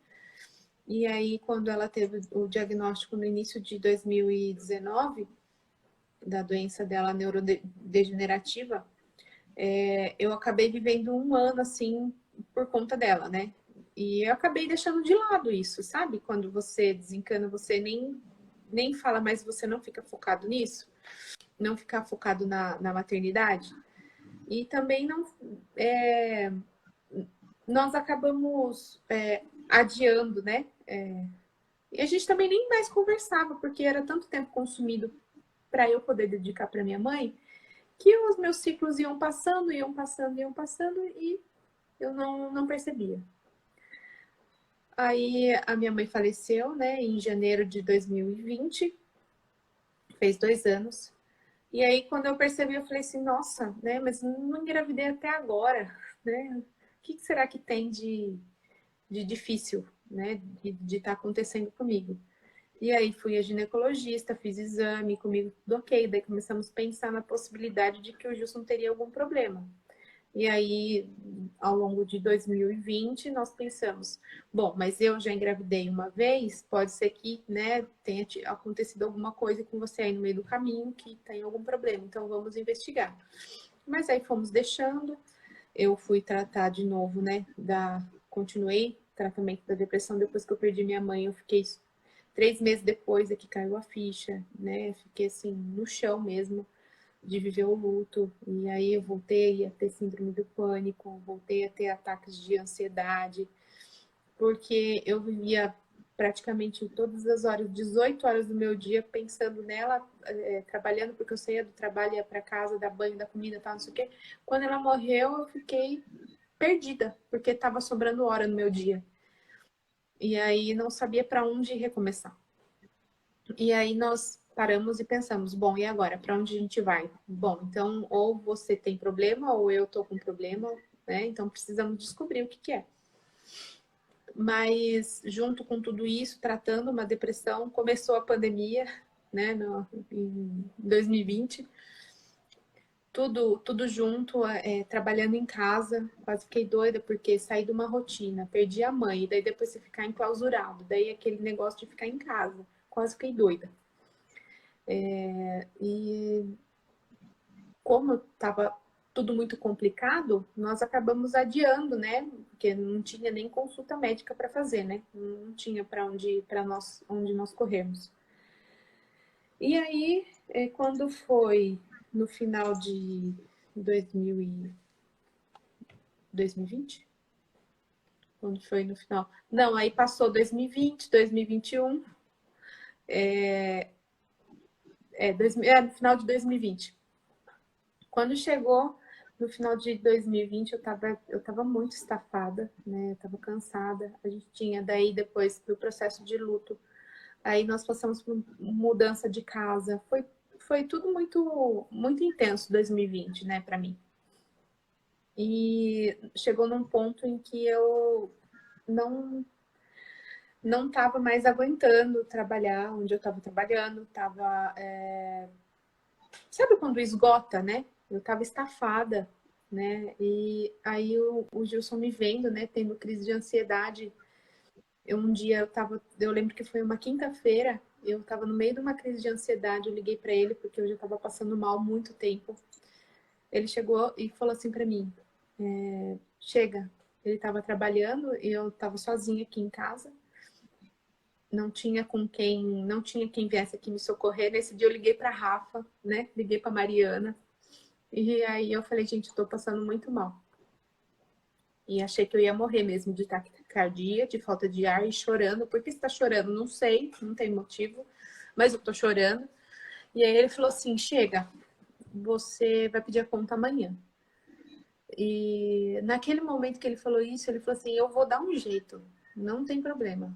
E aí, quando ela teve o diagnóstico no início de 2019, da doença dela neurodegenerativa, eu acabei vivendo um ano assim por conta dela, né? E eu acabei deixando de lado isso, sabe? Quando você desencana, você nem fala, mas você não fica focado nisso, não ficar focado na maternidade. E também não. Nós acabamos adiando, né? E a gente também nem mais conversava, porque era tanto tempo consumido para eu poder dedicar para minha mãe, que os meus ciclos iam passando, e eu não percebia. Aí a minha mãe faleceu, né, em janeiro de 2020, fez 2 anos. E aí, quando eu percebi, eu falei assim, nossa, né, mas não engravidei até agora, né? O que será que tem de de difícil, né, de estar acontecendo comigo. E aí fui a ginecologista, fiz exame, comigo tudo ok. Daí começamos a pensar na possibilidade de que o Gilson teria algum problema. E aí, ao longo de 2020, nós pensamos, bom, mas eu já engravidei uma vez, pode ser que, né, tenha acontecido alguma coisa com você aí no meio do caminho, que tem algum problema, então vamos investigar. Mas aí fomos deixando, eu fui tratar de novo, né, continuei tratamento da depressão depois que eu perdi minha mãe, eu fiquei 3 meses depois é que caiu a ficha, né, fiquei assim, no chão mesmo, de viver o luto. E aí eu voltei a ter síndrome do pânico, voltei a ter ataques de ansiedade, porque eu vivia praticamente todas as horas, 18 horas do meu dia pensando nela, trabalhando, porque eu saía do trabalho, ia para casa, dar banho, dar comida, tal, não sei o quê. Quando ela morreu, eu fiquei perdida, porque estava sobrando hora no meu dia. E aí não sabia para onde recomeçar. E aí nós paramos e pensamos, bom, e agora? Para onde a gente vai? Bom, então ou você tem problema ou eu tô com problema, né? Então precisamos descobrir o que que é. Mas junto com tudo isso, tratando uma depressão, começou a pandemia, né, em 2020. Tudo junto, trabalhando em casa, quase fiquei doida porque saí de uma rotina, perdi a mãe, daí depois você ficar enclausurado, daí aquele negócio de ficar em casa, quase fiquei doida. E como estava tudo muito complicado, nós acabamos adiando, né? Porque não tinha nem consulta médica para fazer, né? Não tinha onde nós corremos. E aí, quando foi no final de 2020? Quando foi no final? Não, aí passou 2020, 2021. No final de 2020. Quando chegou no final de 2020, eu tava muito estafada, né? Eu tava cansada. A gente tinha, daí, depois do processo de luto, aí nós passamos por mudança de casa. Foi tudo muito, muito intenso 2020, né, para mim. E chegou num ponto em que eu não estava mais aguentando trabalhar onde eu estava trabalhando, sabe quando esgota, né? Eu estava estafada, né? E aí o Gilson me vendo, né? Tendo crise de ansiedade. Eu lembro que foi uma quinta-feira, eu estava no meio de uma crise de ansiedade, eu liguei para ele porque eu já estava passando mal há muito tempo. Ele chegou e falou assim para mim, chega. Ele estava trabalhando e eu estava sozinha aqui em casa. Não tinha quem viesse aqui me socorrer. Nesse dia eu liguei para Rafa, né? Liguei para Mariana. E aí eu falei, gente, eu tô passando muito mal. E achei que eu ia morrer mesmo de taquicardia, de falta de ar e chorando. Por que você tá chorando? Não sei, não tem motivo, mas eu tô chorando. E aí ele falou assim, chega, você vai pedir a conta amanhã. E naquele momento que ele falou isso, ele falou assim, eu vou dar um jeito, não tem problema.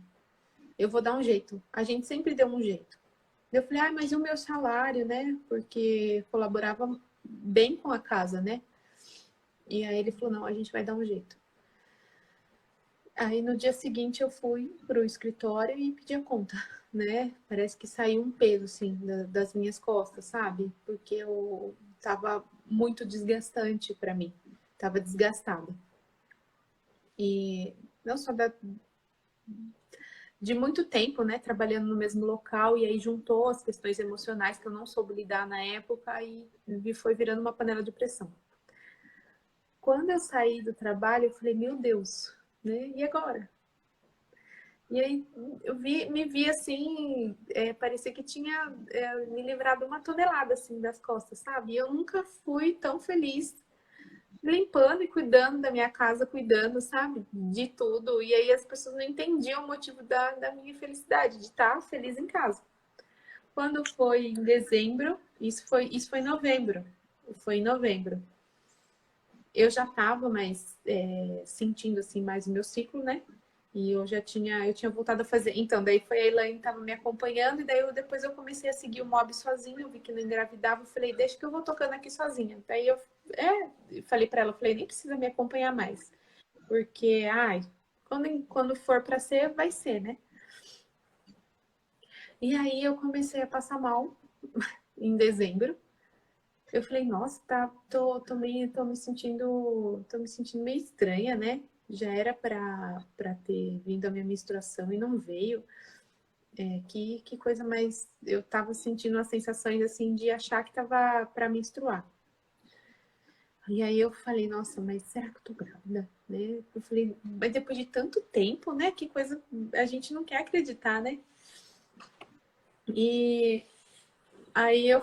Eu vou dar um jeito. A gente sempre deu um jeito. Eu falei, mas e o meu salário, né? Porque colaborava bem com a casa, né? E aí ele falou, não, a gente vai dar um jeito. Aí no dia seguinte eu fui pro escritório e pedi a conta, né? Parece que saiu um peso, assim, das minhas costas, sabe? Porque eu tava muito desgastante para mim. Tava desgastada. E não só de muito tempo, né, trabalhando no mesmo local, e aí juntou as questões emocionais que eu não soube lidar na época e foi virando uma panela de pressão. Quando eu saí do trabalho, eu falei, meu Deus, né, e agora? E aí eu me vi assim, parecia que tinha me livrado uma tonelada assim das costas, sabe? E eu nunca fui tão feliz limpando e cuidando da minha casa, cuidando, sabe? De tudo. E aí as pessoas não entendiam o motivo da minha felicidade, de estar feliz em casa. Quando foi em dezembro, isso foi em novembro. Foi em novembro. Eu já estava mais sentindo assim mais o meu ciclo, né? E eu tinha voltado a fazer. Então, daí foi a Elaine que estava me acompanhando, e daí depois eu comecei a seguir o Mob sozinha, eu vi que não engravidava, eu falei, deixa que eu vou tocando aqui sozinha. Daí eu falei para ela, falei, nem precisa me acompanhar mais. Porque, quando for para ser, vai ser, né? E aí eu comecei a passar mal em dezembro. Eu falei, nossa, tô me sentindo meio estranha, né? Já era para ter vindo a minha menstruação e não veio. Que coisa mais... Eu tava sentindo as sensações, assim, de achar que tava para menstruar. E aí eu falei, nossa, mas será que eu tô grávida? Né? Eu falei, mas depois de tanto tempo, né? Que coisa... A gente não quer acreditar, né? E aí eu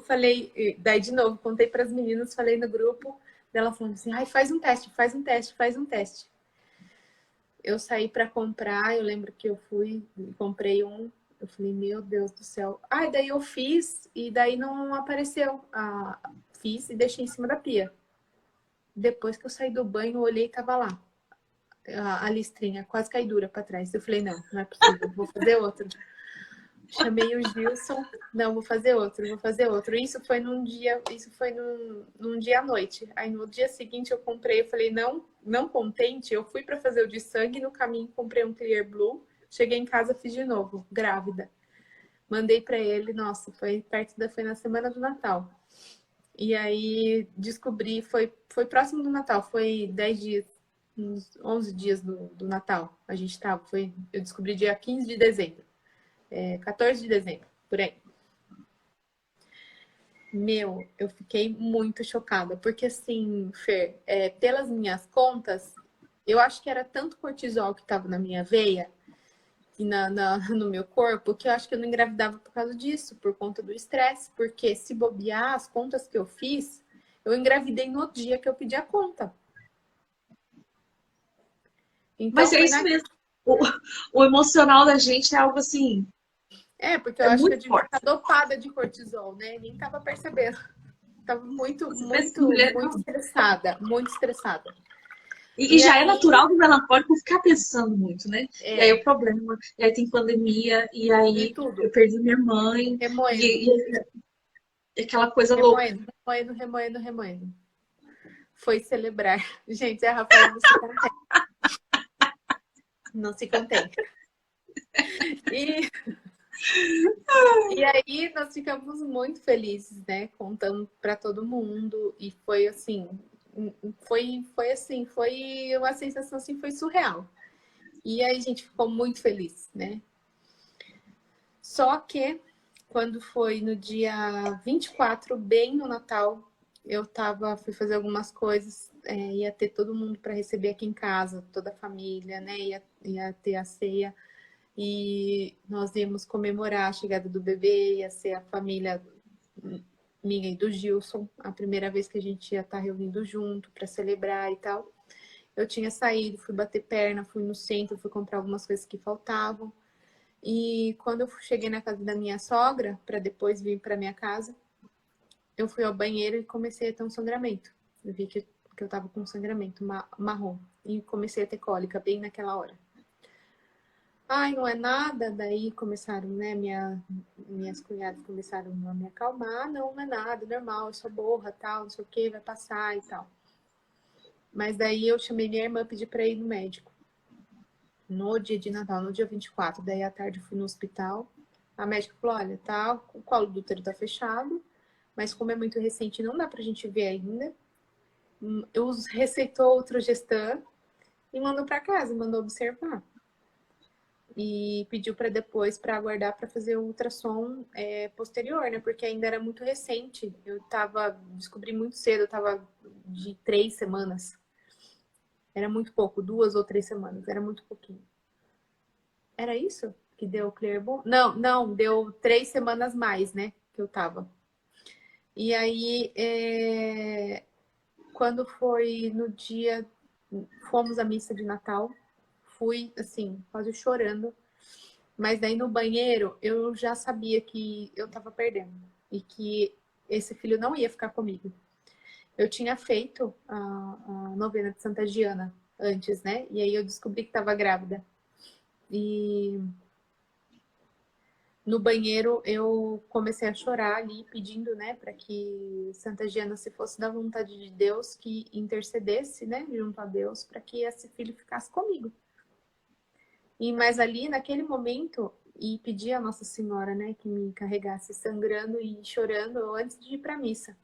falei... Daí, de novo, contei para as meninas, falei no grupo. Dela falando assim, ai, faz um teste, faz um teste, faz um teste. Eu saí para comprar, eu lembro que eu fui e comprei um. Eu falei, meu Deus do céu. Ah, daí eu fiz e daí não apareceu. Fiz e deixei em cima da pia. Depois que eu saí do banho, eu olhei e tava lá. A listrinha quase cai dura para trás. Eu falei, não, não é possível, vou fazer outro. Chamei o Gilson, não, vou fazer outro, vou fazer outro. Isso foi num dia à noite. Aí no dia seguinte eu comprei, eu falei, não contente, eu fui para fazer o de sangue, no caminho comprei um Clear Blue, cheguei em casa, fiz de novo, grávida. Mandei para ele, nossa, foi na semana do Natal. E aí descobri, foi próximo do Natal, foi 10 dias, uns 11 dias do Natal. A gente tava, eu descobri dia 15 de dezembro. 14 de dezembro, por aí. Meu, eu fiquei muito chocada, porque assim, Fer, pelas minhas contas, eu acho que era tanto cortisol que estava na minha veia e no meu corpo, que eu acho que eu não engravidava por causa disso, por conta do estresse, porque se bobear as contas que eu fiz, eu engravidei no dia que eu pedi a conta. Então Mas é foi isso mesmo. O emocional da gente é algo assim, porque eu é acho que eu muito devia forte. estar dopada de cortisol, né? Nem tava percebendo. Tava muito, Você pensa que muito, mulher, muito não. estressada, muito estressada. E E já é aí, natural do melancólico ficar pensando muito, né? E aí o problema, e aí tem pandemia, e e aí eu tudo, perdi minha mãe, remoendo, e aquela coisa louca. remoendo, remoendo, remoendo, remoendo. Foi celebrar. Gente, a Rafael não se contém. Não se contém. E, e aí nós ficamos muito felizes, né? Contando para todo mundo. E foi assim, foi uma sensação assim, foi surreal. E aí a gente ficou muito feliz, né? Só que quando foi no dia 24, bem no Natal, fui fazer algumas coisas, ia ter todo mundo para receber aqui em casa, toda a família, né? Ia ter a ceia e nós íamos comemorar a chegada do bebê, ia ser a família minha e do Gilson, a primeira vez que a gente ia estar reunindo junto para celebrar e tal. Eu tinha saído, fui bater perna, fui no centro, fui comprar algumas coisas que faltavam. E quando eu cheguei na casa da minha sogra, para depois vir para minha casa, eu fui ao banheiro e comecei a ter um sangramento. Eu vi que eu tava com um sangramento marrom. E comecei a ter cólica bem naquela hora. Ai, não é nada. Daí começaram, né? Minhas cunhadas começaram a me acalmar. Não é nada, normal, eu sou borra, tal, não sei o que, vai passar e tal. Mas daí eu chamei minha irmã, pedi para ir no médico. No dia de Natal, no dia 24. Daí à tarde eu fui no hospital. A médica falou, olha, tá, o colo do útero tá fechado, mas como é muito recente, não dá pra gente ver ainda. Eu receitou outro gestan e mandou para casa, mandou observar. E pediu para depois, para aguardar para fazer o ultrassom posterior, né? Porque ainda era muito recente. Descobri muito cedo, eu tava de 3 semanas. Era muito pouco, 2 ou 3 semanas, era muito pouquinho. Era isso que deu o Clearbone? Não, deu 3 semanas mais, né? Que eu tava. E aí, quando foi no dia, fomos à missa de Natal, fui, assim, quase chorando. Mas daí no banheiro, eu já sabia que eu tava perdendo. E que esse filho não ia ficar comigo. Eu tinha feito a novena de Santa Giana antes, né? E aí eu descobri que tava grávida. E no banheiro eu comecei a chorar ali, pedindo, né, para que Santa Giana, se fosse da vontade de Deus, que intercedesse, né, junto a Deus, para que esse filho ficasse comigo. Mas ali, naquele momento, e pedi a Nossa Senhora, né, que me carregasse sangrando e chorando antes de ir para missa.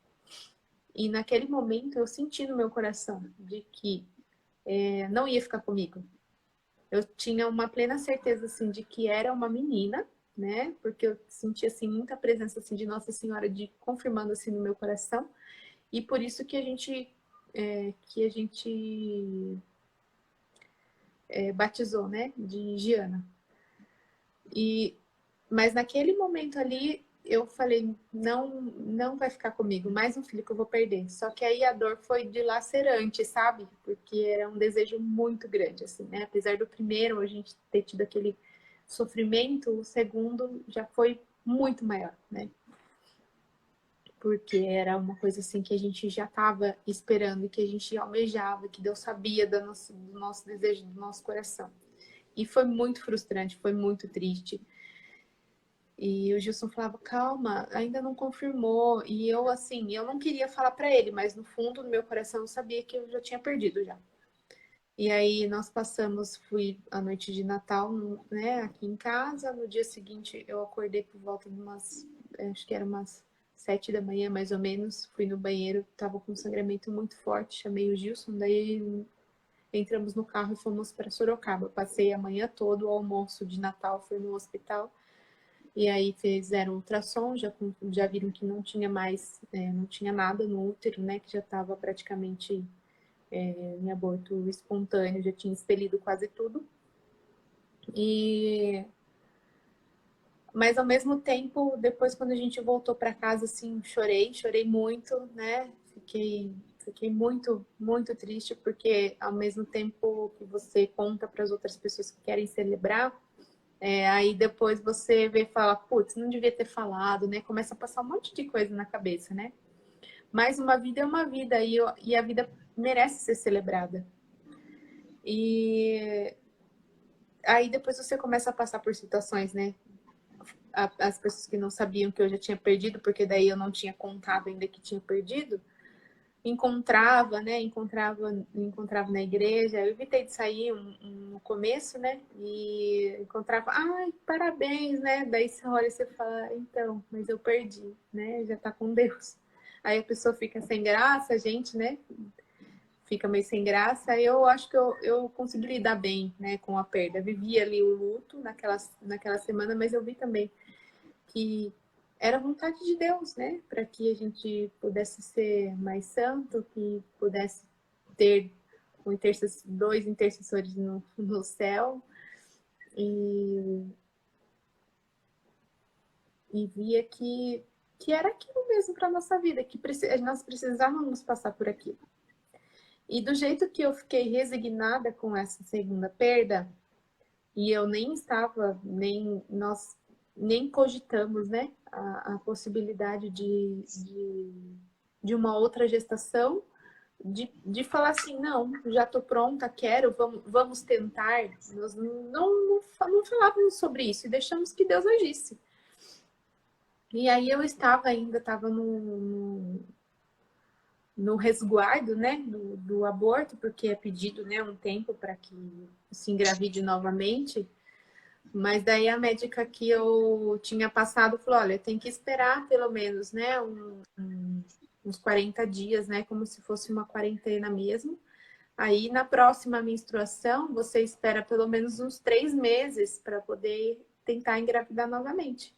E naquele momento eu senti no meu coração de que não ia ficar comigo. Eu tinha uma plena certeza assim de que era uma menina, né? Porque eu sentia assim muita presença assim de Nossa Senhora de confirmando assim no meu coração. E por isso que a gente batizou, né, de Giana. Mas naquele momento ali, eu falei, não, não vai ficar comigo, mais um filho que eu vou perder. Só que aí a dor foi dilacerante, sabe? Porque era um desejo muito grande, assim, né? Apesar do primeiro a gente ter tido aquele sofrimento, o segundo já foi muito maior, né? Porque era uma coisa assim que a gente já estava esperando, que a gente almejava, que Deus sabia do nosso desejo, do nosso coração. E foi muito frustrante, foi muito triste. E o Gilson falava, calma, ainda não confirmou. E eu, assim, eu não queria falar para ele, mas no fundo do meu coração eu sabia que eu já tinha perdido já. E aí nós passamos, fui a noite de Natal, né, aqui em casa. No dia seguinte eu acordei por volta de acho que era umas 7 da manhã, mais ou menos. Fui no banheiro, tava com um sangramento muito forte, chamei o Gilson, daí entramos no carro e fomos para Sorocaba. Passei a manhã toda, o almoço de Natal foi no hospital. E aí fizeram ultrassom, já viram que não tinha mais, não tinha nada no útero, né? Que já estava praticamente em aborto espontâneo, já tinha expelido quase tudo. Mas ao mesmo tempo, depois quando a gente voltou para casa, assim, chorei muito, né? Fiquei muito, muito triste, porque ao mesmo tempo que você conta para as outras pessoas que querem celebrar, aí depois você vê e fala, putz, não devia ter falado, né? Começa a passar um monte de coisa na cabeça, né? Mas uma vida é uma vida e a vida merece ser celebrada. E aí depois você começa a passar por situações, né? As pessoas que não sabiam que eu já tinha perdido, porque daí eu não tinha contado ainda que tinha perdido, encontrava, né? Encontrava na igreja. Eu evitei de sair no começo, né? E encontrava, ai, parabéns, né? Daí você olha e você fala, então, mas eu perdi, né? Já tá com Deus. Aí a pessoa fica sem graça, a gente, né? Fica meio sem graça. Eu acho que eu consegui lidar bem, né? Com a perda. Vivi ali o luto naquela semana, mas eu vi também que era vontade de Deus, né? Para que a gente pudesse ser mais santo, que pudesse ter dois intercessores no céu. E via que era aquilo mesmo para nossa vida, que nós precisávamos passar por aquilo. E do jeito que eu fiquei resignada com essa segunda perda, e eu nem estava, nem nós nem cogitamos, né, a possibilidade de uma outra gestação, de falar assim, não, já estou pronta, quero, vamos tentar. Nós não falávamos sobre isso e deixamos que Deus agisse. E aí eu estava no resguardo, né, do aborto, porque é pedido, né, um tempo para que se engravide novamente. Mas daí a médica que eu tinha passado falou, olha, tem que esperar pelo menos, né, uns 40 dias, né, como se fosse uma quarentena mesmo. Aí na próxima menstruação você espera pelo menos uns 3 meses para poder tentar engravidar novamente,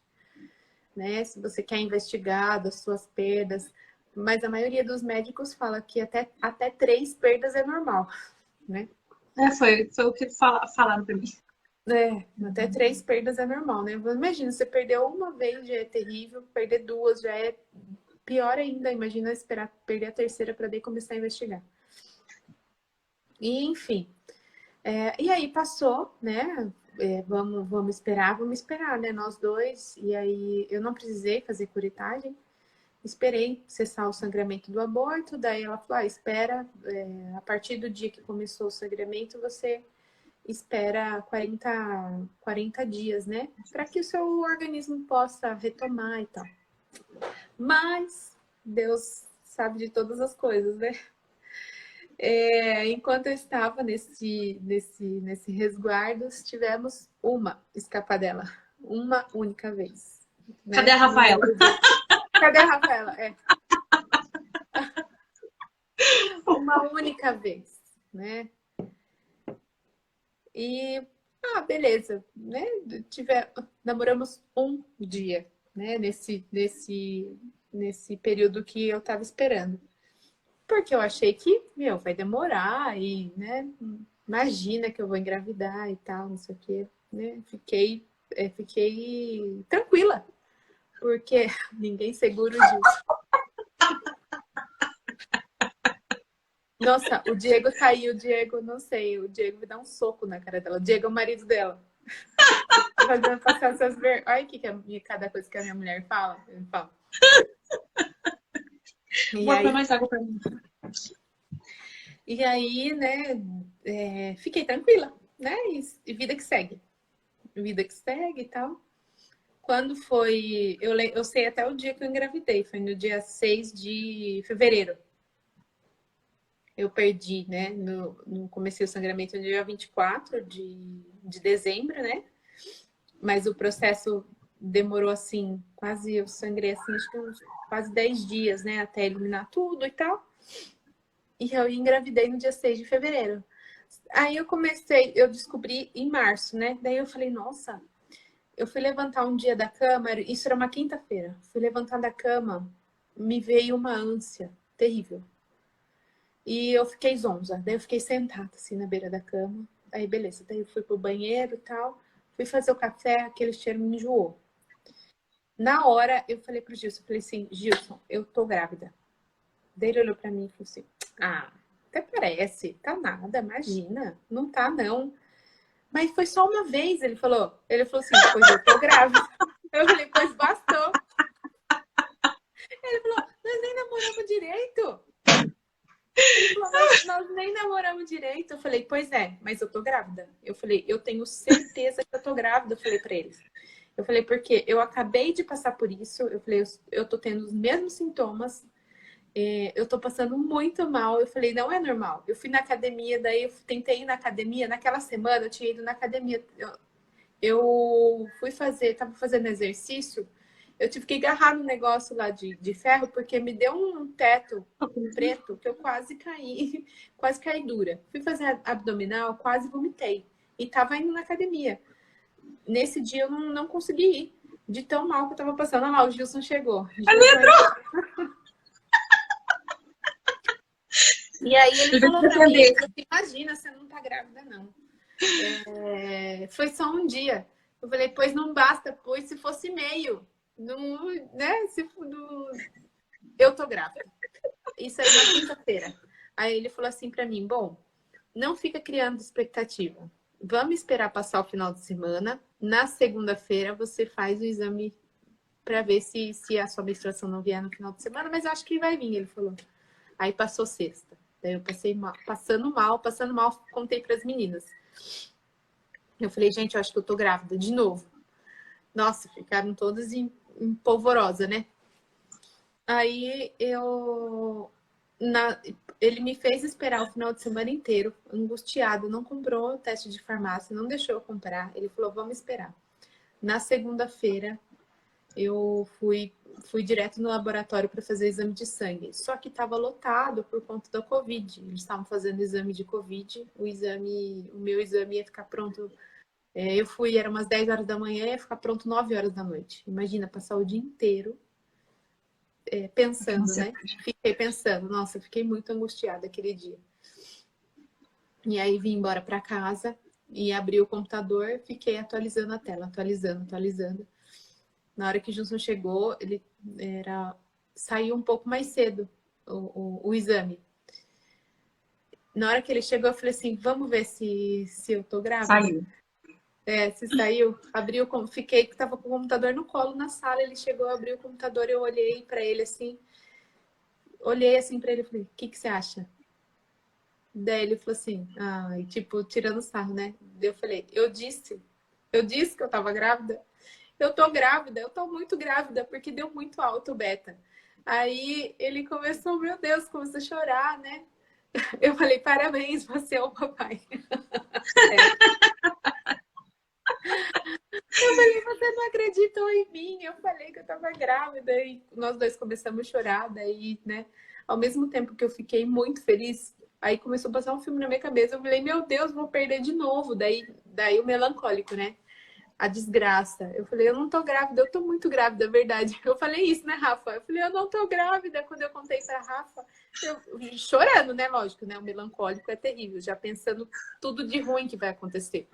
né? Se você quer investigar das suas perdas, mas a maioria dos médicos fala que até 3 perdas é normal, né? Foi o que falaram para mim. Até 3 perdas é normal, né? Imagina, você perdeu uma vez já é terrível, perder 2 já é pior ainda. Imagina esperar perder a terceira para daí começar a investigar. E enfim, e aí passou, né? Vamos esperar, né? Nós dois. E aí eu não precisei fazer curetagem. Esperei cessar o sangramento do aborto. Daí ela falou: espera, a partir do dia que começou o sangramento, você espera 40 dias, né? Para que o seu organismo possa retomar e tal. Mas Deus sabe de todas as coisas, né? Enquanto eu estava nesse resguardo, tivemos uma escapadela. Uma única vez. Cadê Né? a Rafaela? Cadê a Rafaela? Uma única vez, né? E, beleza, né? Namoramos um dia, né? Nesse período que eu tava esperando. Porque eu achei que, vai demorar e, né? Imagina que eu vou engravidar e tal, não sei o quê, né? Fiquei tranquila, porque ninguém segura o Gil. Nossa, o Diego caiu, o Diego, não sei, o Diego me dá um soco na cara dela. O Diego é o marido dela. Fazendo passar essas vergonhas. Olha cada coisa que a minha mulher fala. Ele fala. Bota mais água pra mim. E aí, né, fiquei tranquila, né? E vida que segue. Vida que segue e tal. Quando foi... Eu sei até o dia que eu engravidei. Foi no dia 6 de fevereiro. Eu perdi, né? Comecei o sangramento no dia 24 de dezembro, né? Mas o processo demorou assim, eu sangrei assim, acho que uns quase 10 dias, né? Até eliminar tudo e tal. E eu engravidei no dia 6 de fevereiro. Aí eu descobri em março, né? Daí eu falei, nossa, eu fui levantar um dia da cama, isso era uma quinta-feira. Fui levantar da cama, me veio uma ânsia terrível. E eu fiquei zonza. Daí eu fiquei sentada assim na beira da cama. Aí beleza, daí eu fui pro banheiro e tal. Fui fazer o café, aquele cheiro me enjoou. Na hora eu falei pro Gilson, falei assim, Gilson, eu tô grávida. Daí ele olhou pra mim e falou assim, até parece, tá nada, imagina, não tá não. Mas foi só uma vez, ele falou assim, pois eu tô grávida. Eu falei, pois bastou. Ele falou, nós nem namoramos direito. Ele falou, nós nem namoramos direito. Eu falei, pois é, mas eu tô grávida. Eu falei, eu tenho certeza que eu tô grávida. Eu falei pra eles. Eu falei, porque eu acabei de passar por isso. Eu falei, eu tô tendo os mesmos sintomas. Eu tô passando muito mal. Eu falei, não é normal. Eu fui na academia, daí eu tentei ir na academia. Naquela semana eu tinha ido na academia. Eu tava fazendo exercício. Eu tive que agarrar no negócio lá de ferro, porque me deu um teto preto que eu quase caí dura. Fui fazer abdominal, quase vomitei. E tava indo na academia. Nesse dia eu não consegui ir, de tão mal que eu tava passando. Olha lá, o Gilson chegou. E aí ele falou pra mim, imagina, você não tá grávida, não. Foi só um dia. Eu falei, pois não basta, pois se fosse meio. Não, né? Eu tô grávida. Isso aí na quinta-feira. Aí ele falou assim pra mim, bom, não fica criando expectativa. Vamos esperar passar o final de semana. Na segunda-feira você faz o exame para ver se a sua menstruação não vier no final de semana, mas eu acho que vai vir, ele falou. Aí passou sexta. Daí eu passei mal, passando mal, contei para as meninas. Eu falei, gente, eu acho que eu tô grávida de novo. Nossa, ficaram todas em polvorosa, né? Aí ele me fez esperar o final de semana inteiro, angustiado, não comprou o teste de farmácia, não deixou eu comprar. Ele falou, vamos esperar. Na segunda-feira, eu fui direto no laboratório para fazer exame de sangue. Só que estava lotado por conta da Covid. Eles estavam fazendo exame de Covid. O meu exame ia ficar pronto. Eu fui, era umas 10 horas da manhã, ia ficar pronto 9 horas da noite. Imagina, passar o dia inteiro pensando, né? Fiquei pensando. Nossa, eu fiquei muito angustiada aquele dia. E aí vim embora para casa e abri o computador, fiquei atualizando a tela, atualizando. Na hora que o Gilson chegou, ele saiu um pouco mais cedo o exame. Na hora que ele chegou, eu falei assim, vamos ver se eu tô grávida. Saiu. Se saiu. Tava com o computador no colo na sala, ele chegou, abriu o computador, eu olhei para ele assim, para ele e falei, o que você acha? Daí ele falou assim, e tipo, tirando sarro, né? Daí eu falei, eu disse que eu tava grávida. Eu tô grávida, eu tô muito grávida, porque deu muito alto o beta. Aí ele começou, meu Deus, começou a chorar, né? Eu falei, parabéns, você é o papai. É. Eu falei, você não acreditou em mim. Eu falei que eu tava grávida e nós dois começamos a chorar. Daí, né, ao mesmo tempo que eu fiquei muito feliz, aí começou a passar um filme na minha cabeça. Eu falei, meu Deus, vou perder de novo. Daí o melancólico, né? A desgraça. Eu falei, eu não tô grávida, eu tô muito grávida, é verdade. Eu falei isso, né, Rafa? Eu falei, eu não tô grávida. Quando eu contei pra Rafa, eu chorando, né? Lógico, né? O melancólico é terrível, já pensando tudo de ruim que vai acontecer.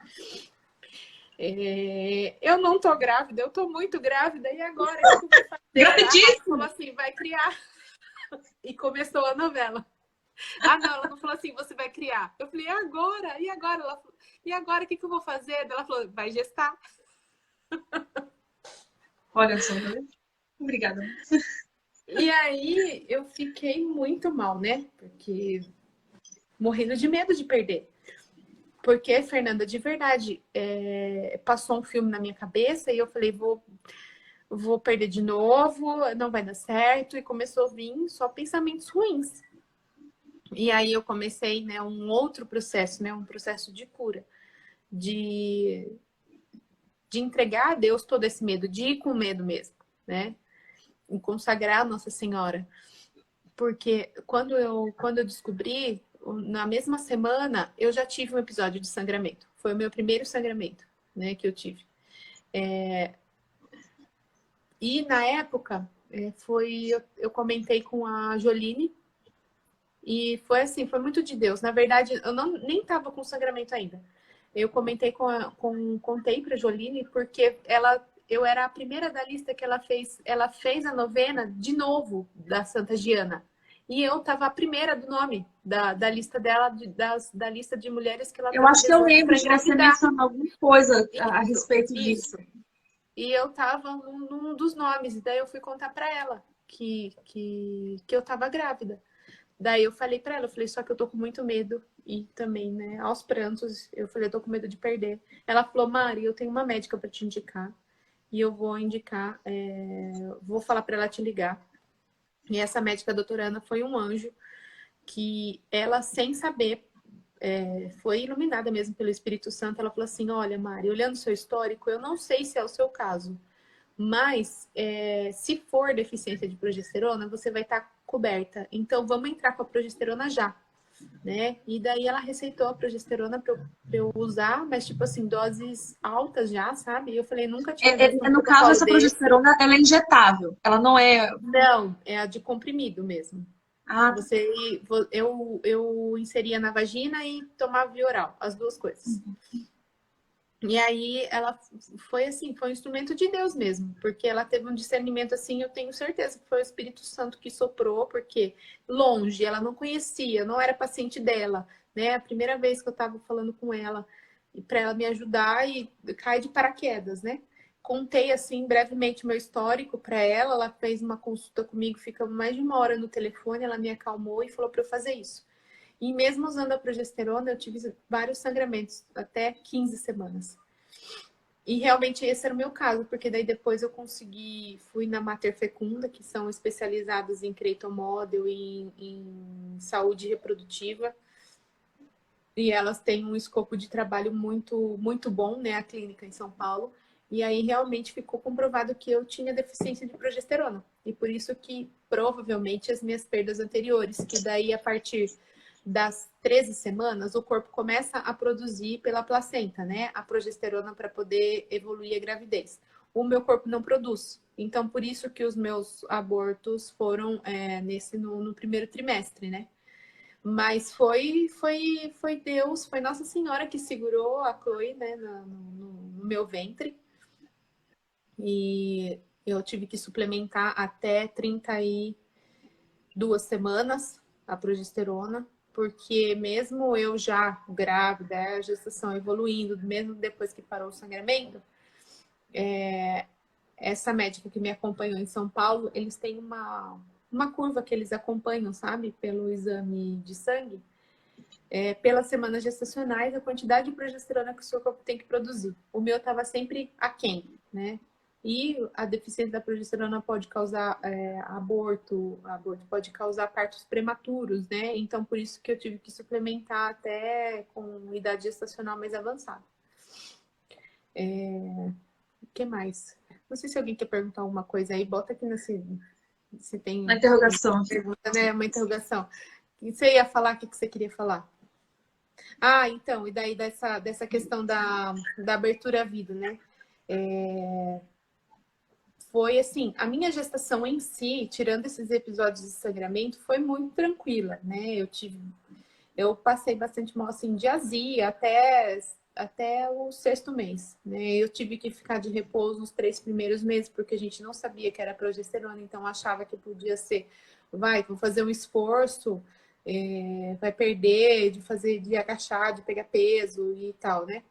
Eu não tô grávida, eu tô muito grávida, e agora? O que eu vou fazer? A Rafa falou Gravidíssimo! assim, vai criar. E começou a novela. Ah, não, ela não falou assim, você vai criar. Eu falei, e agora? E agora? Ela falou, e agora o que eu vou fazer? Ela falou, vai gestar. Olha só, tá vendo? Obrigada. E aí eu fiquei muito mal, né? Porque morrendo de medo de perder. Porque, Fernanda, de verdade, passou um filme na minha cabeça e eu falei, vou perder de novo, não vai dar certo. E começou a vir só pensamentos ruins. E aí eu comecei, né, um outro processo, né, um processo de cura, de, de entregar a Deus todo esse medo, de ir com medo mesmo, né? E consagrar a Nossa Senhora. Porque quando eu descobri, na mesma semana, eu já tive um episódio de sangramento. Foi o meu primeiro sangramento, né, que eu tive. E na época, eu comentei com a Joline, e foi assim, foi muito de Deus. Na verdade, eu nem estava com sangramento ainda. Eu comentei contei para a Joline, porque eu era a primeira da lista que ela fez a novena de novo da Santa Giana. E eu estava a primeira do nome da lista dela, da lista de mulheres que ela Eu estava acho que eu rezando lembro para de você engravidar. mencionar alguma coisa a Isso, respeito disso. isso. E eu estava num dos nomes, e daí eu fui contar para ela que eu estava grávida. Daí eu falei para ela, eu falei, só que eu tô com muito medo. E também, né, aos prantos, eu falei, eu tô com medo de perder. Ela falou, Mari, eu tenho uma médica para te indicar. E eu vou indicar, vou falar para ela te ligar. E essa médica, a doutora Ana, foi um anjo que ela, sem saber, foi iluminada mesmo pelo Espírito Santo. Ela falou assim, olha, Mari, olhando o seu histórico, eu não sei se é o seu caso, mas se for deficiência de progesterona, você vai estar coberta. Então, vamos entrar com a progesterona já, né? E daí ela receitou a progesterona para eu usar, mas tipo assim, doses altas já, sabe? E eu falei, nunca tinha visto um No caso, protocolo essa desse. progesterona, ela é injetável. Ela não é... Não, é a de comprimido mesmo. Ah, Eu inseria na vagina e tomava via oral, as duas coisas. E aí ela foi assim, foi um instrumento de Deus mesmo, porque ela teve um discernimento assim, eu tenho certeza que foi o Espírito Santo que soprou, porque longe, ela não conhecia, não era paciente dela, né? A primeira vez que eu estava falando com ela para ela me ajudar e cai de paraquedas, né? Contei assim brevemente meu histórico para ela, ela fez uma consulta comigo, ficamos mais de uma hora no telefone, ela me acalmou e falou para eu fazer isso. E mesmo usando a progesterona, eu tive vários sangramentos, até 15 semanas. E realmente esse era o meu caso, porque daí depois eu fui na Mater Fecunda, que são especializados em Creighton Model e em saúde reprodutiva. E elas têm um escopo de trabalho muito, muito bom, né? A clínica em São Paulo. E aí realmente ficou comprovado que eu tinha deficiência de progesterona. E por isso que provavelmente as minhas perdas anteriores, que daí a partir das 13 semanas, o corpo começa a produzir pela placenta, né? A progesterona para poder evoluir a gravidez. O meu corpo não produz. Então, por isso que os meus abortos foram no primeiro trimestre, né? Mas foi Deus, foi Nossa Senhora que segurou a Chloe, né, no meu ventre. E eu tive que suplementar até 32 semanas a progesterona, porque mesmo eu já grávida, a gestação evoluindo, mesmo depois que parou o sangramento, essa médica que me acompanhou em São Paulo, eles têm uma curva que eles acompanham, sabe, pelo exame de sangue. Pelas semanas gestacionais, a quantidade de progesterona que o seu corpo tem que produzir. O meu estava sempre aquém, né? E a deficiência da progesterona pode causar aborto pode causar partos prematuros, né? Então, por isso que eu tive que suplementar até com idade gestacional mais avançada. O que mais? Não sei se alguém quer perguntar alguma coisa aí, bota aqui se tem Na interrogação aqui. pergunta, né? Uma interrogação. O que você ia falar? O que você queria falar? Ah, então, e daí dessa questão da abertura à vida, né? Foi assim, a minha gestação em si, tirando esses episódios de sangramento, foi muito tranquila, né? Eu passei bastante mal assim de azia até o 6º mês, né? Eu tive que ficar de repouso nos 3 primeiros meses, porque a gente não sabia que era progesterona, então achava que podia ser, vou fazer um esforço, vai perder, de agachar, de pegar peso e tal, né?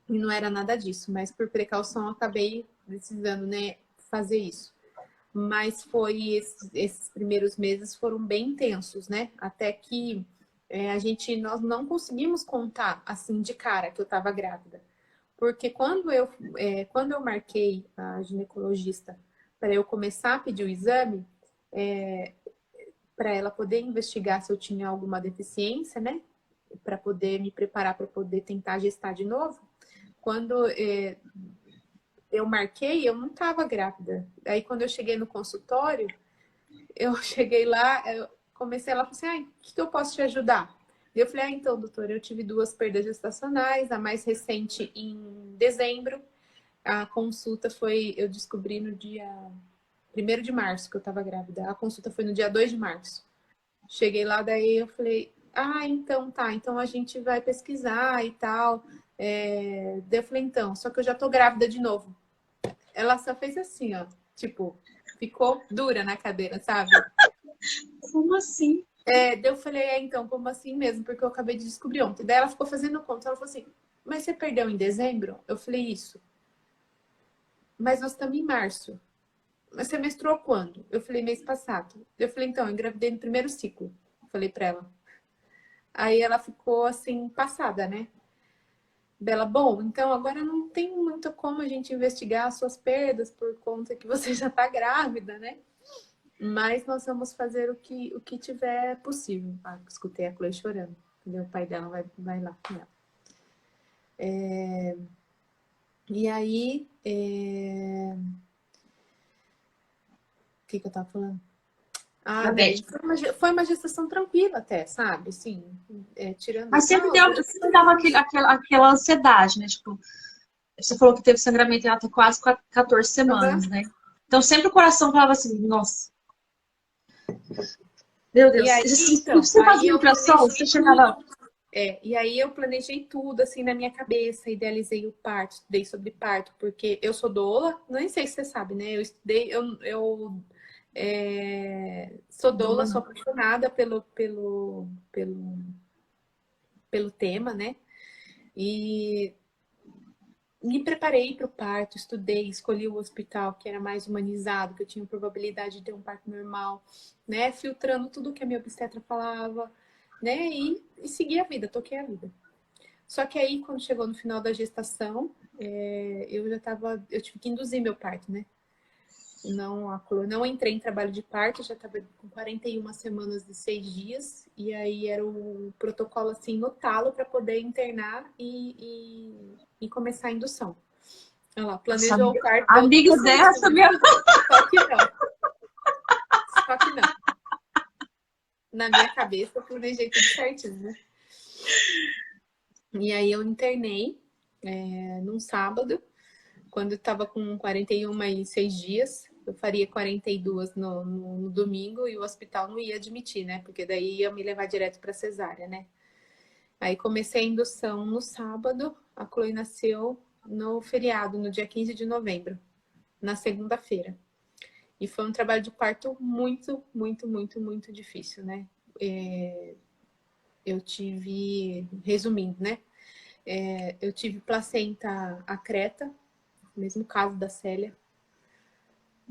E não era nada disso, mas por precaução eu acabei precisando, né, fazer isso. Mas esses primeiros meses foram bem intensos, né? Até que nós não conseguimos contar assim de cara que eu estava grávida. Porque quando eu marquei a ginecologista para eu começar a pedir o exame, para ela poder investigar se eu tinha alguma deficiência, né? Para poder me preparar para poder tentar gestar de novo. Quando eu marquei, eu não estava grávida. Aí, quando eu cheguei no consultório, eu cheguei lá, eu comecei, ela falou assim, o que eu posso te ajudar? Eu falei, então, doutora, eu tive 2 perdas gestacionais, a mais recente em dezembro. A consulta eu descobri no dia 1º de março que eu estava grávida. A consulta foi no dia 2 de março. Cheguei lá, daí eu falei, então tá, então a gente vai pesquisar e tal. Daí eu falei, então, só que eu já tô grávida de novo. Ela só fez assim, ó, tipo, ficou dura na cadeira, sabe? Como assim? Daí eu falei, então, como assim mesmo? Porque eu acabei de descobrir ontem. Daí ela ficou fazendo conta, ela falou assim, mas você perdeu em dezembro? Eu falei, isso. Mas nós estamos em março. Mas você menstruou quando? Eu falei, mês passado. Eu falei, então, eu engravidei no 1º ciclo. Falei pra ela. Aí ela ficou assim, passada, né? Dela, bom, então agora não tem muito como a gente investigar as suas perdas por conta que você já tá grávida, né? Mas nós vamos fazer o que tiver possível. Escutei a Chloe chorando. O pai dela vai lá com ela. E aí... O que eu tava falando? Daí foi uma gestação tranquila até, sabe? Assim, tirando... Mas sempre dava aquela ansiedade, né? Tipo, você falou que teve sangramento até quase 14 semanas, né? Então sempre o coração falava assim, nossa. Meu Deus. E aí, você fazia ultrassom? Você chegava... E aí eu planejei tudo assim na minha cabeça, idealizei o parto, estudei sobre parto, porque eu sou doula, nem sei se você sabe, né? Eu estudei, sou doula, sou apaixonada pelo tema, né? E me preparei para o parto, estudei, escolhi o hospital que era mais humanizado, que eu tinha probabilidade de ter um parto normal, né? Filtrando tudo que a minha obstetra falava, né? E segui a vida, toquei a vida. Só que aí, quando chegou no final da gestação, eu tive que induzir meu parto, né? Não entrei em trabalho de parto, já estava com 41 semanas e 6 dias, e aí era o protocolo assim no talo para poder internar e começar a indução. Olha lá, planejou o parto. Amiga dessa, minha... Só que não. Na minha cabeça eu planejei tudo certinho, né? E aí eu internei num sábado, quando eu estava com 41 e 6 dias. Eu faria 42 no domingo e o hospital não ia admitir, né? Porque daí ia me levar direto para cesárea, né? Aí comecei a indução no sábado, a Chloe nasceu no feriado, no dia 15 de novembro, na segunda-feira. E foi um trabalho de parto muito, muito, muito, muito difícil, né? Eu tive, resumindo, né? Eu tive placenta acreta, mesmo caso da Célia.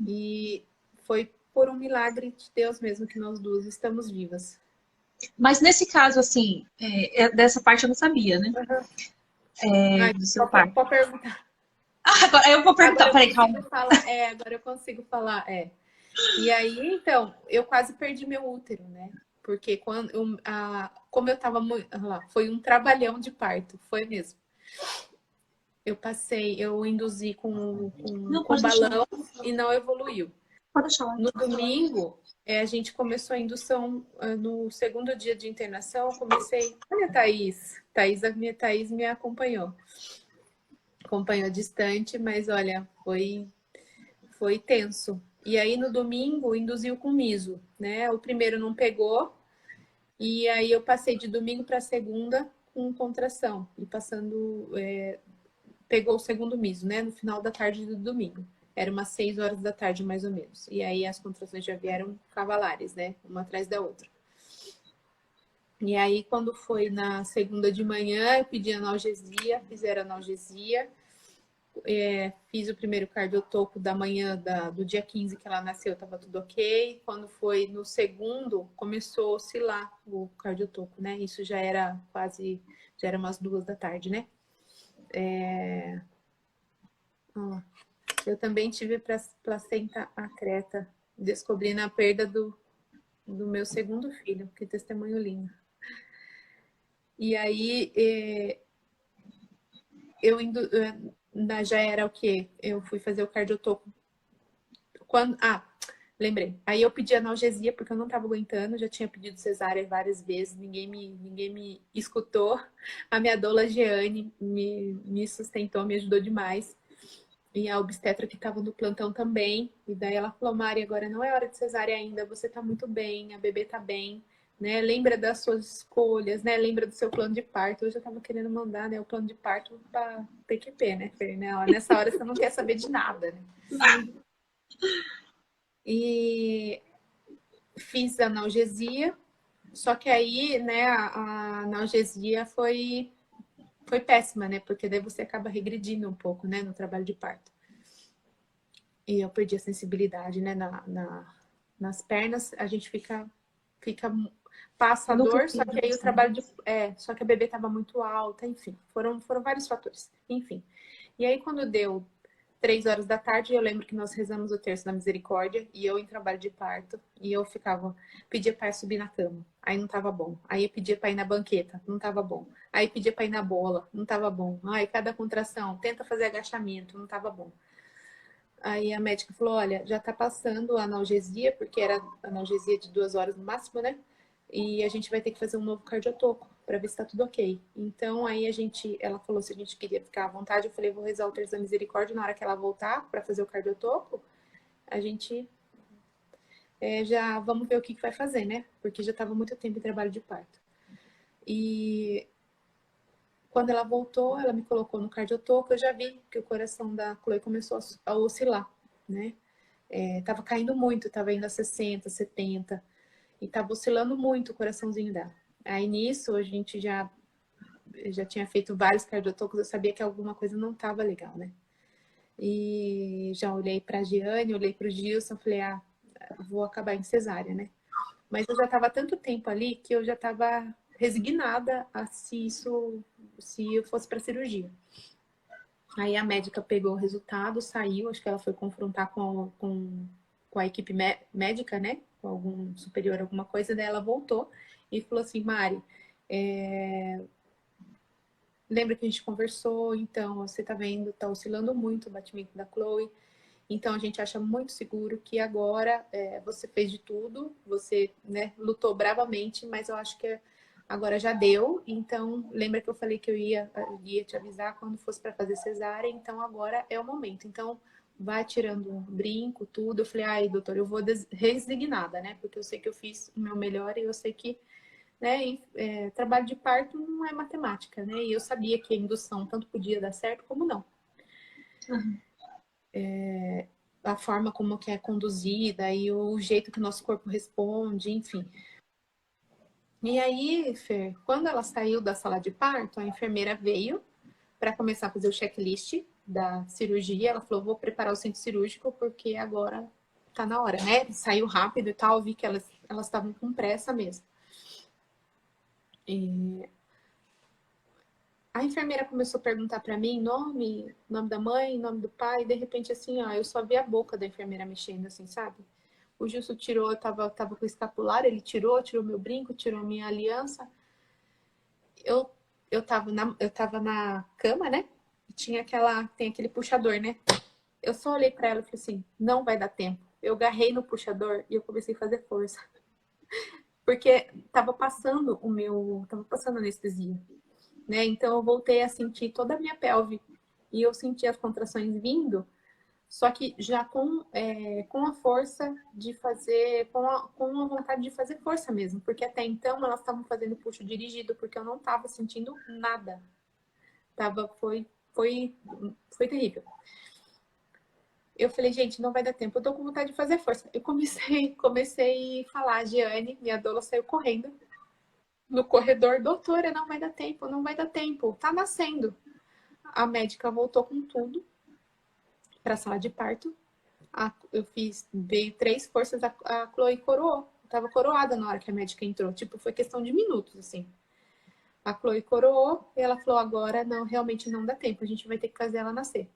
E foi por um milagre de Deus mesmo que nós duas estamos vivas. Mas nesse caso, assim, dessa parte eu não sabia, né? Uhum. Do seu pai. Pode perguntar. Agora eu vou perguntar, peraí, calma. Agora eu consigo falar, E aí, então, eu quase perdi meu útero, né? Porque como eu tava muito. Lá, foi um trabalhão de parto, foi mesmo. Eu induzi Não, com pode deixar. balão e não evoluiu. Pode deixar. No domingo, a gente começou a indução. No segundo dia de internação, eu comecei. Olha, a Thaís. A minha Thaís me acompanhou. Acompanhou distante, mas olha, foi tenso. E aí no domingo induziu com miso, né? O primeiro não pegou, e aí eu passei de domingo para segunda com contração. E passando, pegou o segundo miso, né? No final da tarde do domingo. Era umas 6 horas da tarde, mais ou menos. E aí as contrações já vieram cavalares, né? Uma atrás da outra. E aí, quando foi na segunda de manhã, eu pedi analgesia, fizeram analgesia. Fiz o primeiro cardiotoco da manhã do dia 15 que ela nasceu, estava tudo ok. Quando foi no segundo, começou a oscilar o cardiotoco, né? Isso já era umas 2 da tarde, né? Eu também tive placenta acreta, descobri na perda do meu segundo filho, que testemunho lindo. E aí, já era o quê? Eu fui fazer o cardiotoco. Lembrei. Aí eu pedi analgesia porque eu não estava aguentando, já tinha pedido cesárea várias vezes, ninguém me escutou. A minha doula Jeane me sustentou, me ajudou demais. E a obstetra que estava no plantão também. E daí ela falou: Mari, agora não é hora de cesárea ainda, você está muito bem, a bebê está bem. Né? Lembra das suas escolhas, né? Lembra do seu plano de parto. Eu já estava querendo mandar, né, o plano de parto para PQP, né, Fer? Nessa hora você não quer saber de nada, né? E fiz analgesia, só que aí, né, a analgesia foi péssima, né? Porque daí você acaba regredindo um pouco, né, no trabalho de parto. E eu perdi a sensibilidade, né, nas pernas. A gente passa a dor, só que aí o trabalho só que a bebê estava muito alta, enfim, foram vários fatores, enfim. E aí quando deu 3 horas da tarde, eu lembro que nós rezamos o terço da misericórdia e eu em trabalho de parto, e eu pedia para subir na cama, aí não tava bom. Aí eu pedia para ir na banqueta, não tava bom. Aí pedia para ir na bola, não tava bom. Aí cada contração, tenta fazer agachamento, não tava bom. Aí a médica falou: olha, já tá passando a analgesia, porque era analgesia de 2 horas no máximo, né? E a gente vai ter que fazer um novo cardiotoco para ver se tá tudo ok. Então aí ela falou se a gente queria ficar à vontade. Eu falei: vou rezar o terço da misericórdia. Na hora que ela voltar para fazer o cardiotoco, a gente já vamos ver o que vai fazer, né? Porque já tava muito tempo em trabalho de parto. E quando ela voltou, ela me colocou no cardiotoco, eu já vi que o coração da Chloe começou a oscilar, né? Tava caindo muito, tava indo a 60, 70, e tava oscilando muito o coraçãozinho dela. Aí nisso, a gente já tinha feito vários cardiotocos, eu sabia que alguma coisa não tava legal, né? E já olhei pra Giane, olhei pro Gilson, falei: vou acabar em cesárea, né? Mas eu já tava há tanto tempo ali que eu já tava resignada a se eu fosse para cirurgia. Aí a médica pegou o resultado, saiu, acho que ela foi confrontar com a equipe médica, né? Com algum superior, alguma coisa, daí ela voltou e falou assim: Mari, lembra que a gente conversou? Então, você tá vendo, tá oscilando muito o batimento da Chloe. Então, a gente acha muito seguro que agora você fez de tudo, você, né, lutou bravamente, mas eu acho que agora já deu. Então, lembra que eu falei que eu ia te avisar quando fosse para fazer cesárea, então agora é o momento. Então, vai tirando um brinco, tudo. Eu falei: ai, doutor, eu vou resignada, né? Porque eu sei que eu fiz o meu melhor e eu sei que, né, trabalho de parto não é matemática, né? E eu sabia que a indução tanto podia dar certo como não. Uhum. A forma como que é conduzida e o jeito que o nosso corpo responde, enfim. E aí, Fer, quando ela saiu da sala de parto, a enfermeira veio para começar a fazer o checklist da cirurgia. Ela falou: vou preparar o centro cirúrgico porque agora tá na hora, né? Saiu rápido e tal, vi que elas estavam com pressa mesmo. A enfermeira começou a perguntar para mim nome da mãe, nome do pai, e de repente, assim, ó, eu só vi a boca da enfermeira mexendo, assim, sabe? O Gilson tirou, eu tava com o escapular, ele tirou meu brinco, tirou minha aliança. Eu, eu tava na cama, né? E tem aquele puxador, né? Eu só olhei para ela e falei assim, não vai dar tempo. Eu agarrei no puxador e eu comecei a fazer força. Porque tava passando anestesia, né? Então eu voltei a sentir toda a minha pelve e eu senti as contrações vindo, só que já com a força de fazer, com a vontade de fazer força mesmo, porque até então elas estavam fazendo puxo dirigido, porque eu não estava sentindo nada. Foi, foi terrível. Eu falei, gente, não vai dar tempo, eu tô com vontade de fazer força. Eu comecei a falar, Giane, minha doula saiu correndo no corredor, doutora, não vai dar tempo, não vai dar tempo, tá nascendo. A médica voltou com tudo para a sala de parto. Veio 3 forças, a Chloe coroou. Tava coroada na hora que a médica entrou. Tipo, foi questão de minutos, assim. A Chloe coroou e ela falou, agora não, realmente não dá tempo, a gente vai ter que fazer ela nascer.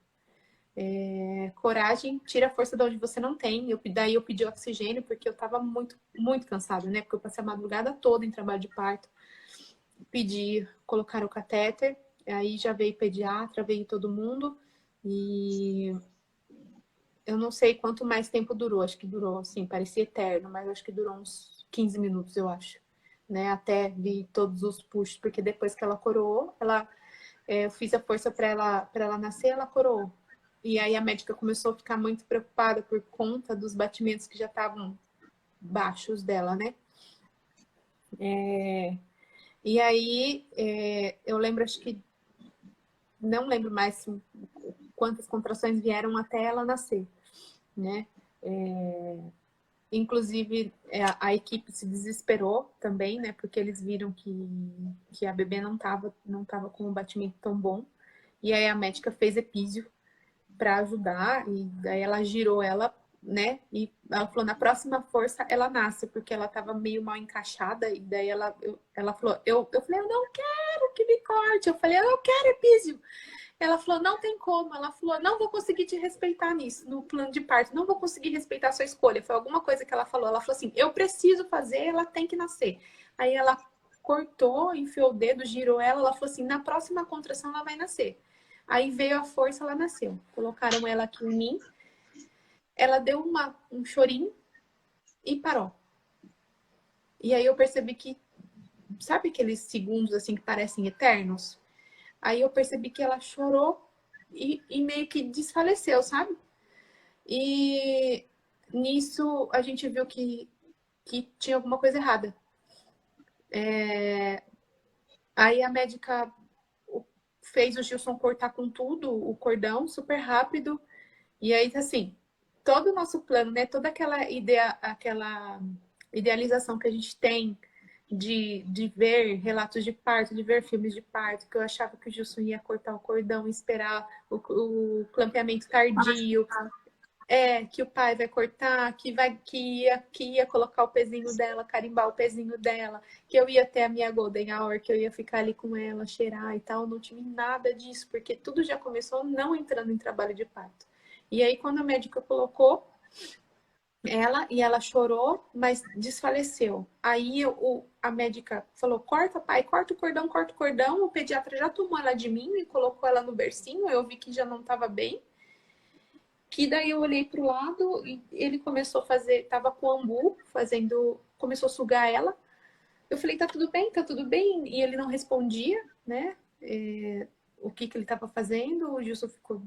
Coragem, tira a força de onde você não tem. Daí eu pedi oxigênio, porque eu tava muito, muito cansada, né? Porque eu passei a madrugada toda em trabalho de parto. Pedi, colocar o catéter, aí já veio pediatra, veio todo mundo. E eu não sei quanto mais tempo durou, acho que durou, assim, parecia eterno, mas acho que durou uns 15 minutos, eu acho. Né? Até vi todos os puxos, porque depois que ela coroou, eu fiz a força para ela nascer, ela coroou. E aí a médica começou a ficar muito preocupada por conta dos batimentos que já estavam baixos dela, né? E aí eu lembro, acho que não lembro mais quantas contrações vieram até ela nascer, né? Inclusive a equipe se desesperou também, né? Porque eles viram que a bebê não tava com um batimento tão bom. E aí a médica fez epísio para ajudar, e daí ela girou ela, né? E ela falou, na próxima força ela nasce, porque ela tava meio mal encaixada, e daí ela falou, eu falei, eu não quero que me corte, eu falei, eu não quero epísio. Ela falou, não tem como. Ela falou, não vou conseguir te respeitar nisso, no plano de parto, não vou conseguir respeitar a sua escolha. Foi alguma coisa que ela falou. Ela falou assim, eu preciso fazer, ela tem que nascer. Aí ela cortou, enfiou o dedo, girou ela falou assim, na próxima contração ela vai nascer. Aí veio a força, ela nasceu. Colocaram ela aqui em mim. Ela deu um chorinho e parou. E aí eu percebi que, sabe aqueles segundos assim que parecem eternos? Aí eu percebi que ela chorou e meio que desfaleceu, sabe? E nisso a gente viu que tinha alguma coisa errada. Aí a médica fez o Gilson cortar com tudo, o cordão, super rápido. E aí, assim, todo o nosso plano, né? Toda aquela idealização que a gente tem de ver relatos de parto, de ver filmes de parto, que eu achava que o Gilson ia cortar o cordão, esperar o clampeamento tardio, que o pai vai cortar, que ia colocar o pezinho dela, carimbar o pezinho dela, que eu ia ter a minha Golden Hour, que eu ia ficar ali com ela, cheirar e tal. Não tive nada disso, porque tudo já começou não entrando em trabalho de parto. E aí, quando a médica colocou e ela chorou, mas desfaleceu. Aí a médica falou, corta, pai, corta o cordão, corta o cordão. O pediatra já tomou ela de mim e colocou ela no bercinho. Eu vi que já não estava bem. Que daí eu olhei pro lado e ele começou a fazer, tava com o ambu começou a sugar ela. Eu falei, tá tudo bem, tá tudo bem? E ele não respondia, né? O que ele tava fazendo. O Gilson ficou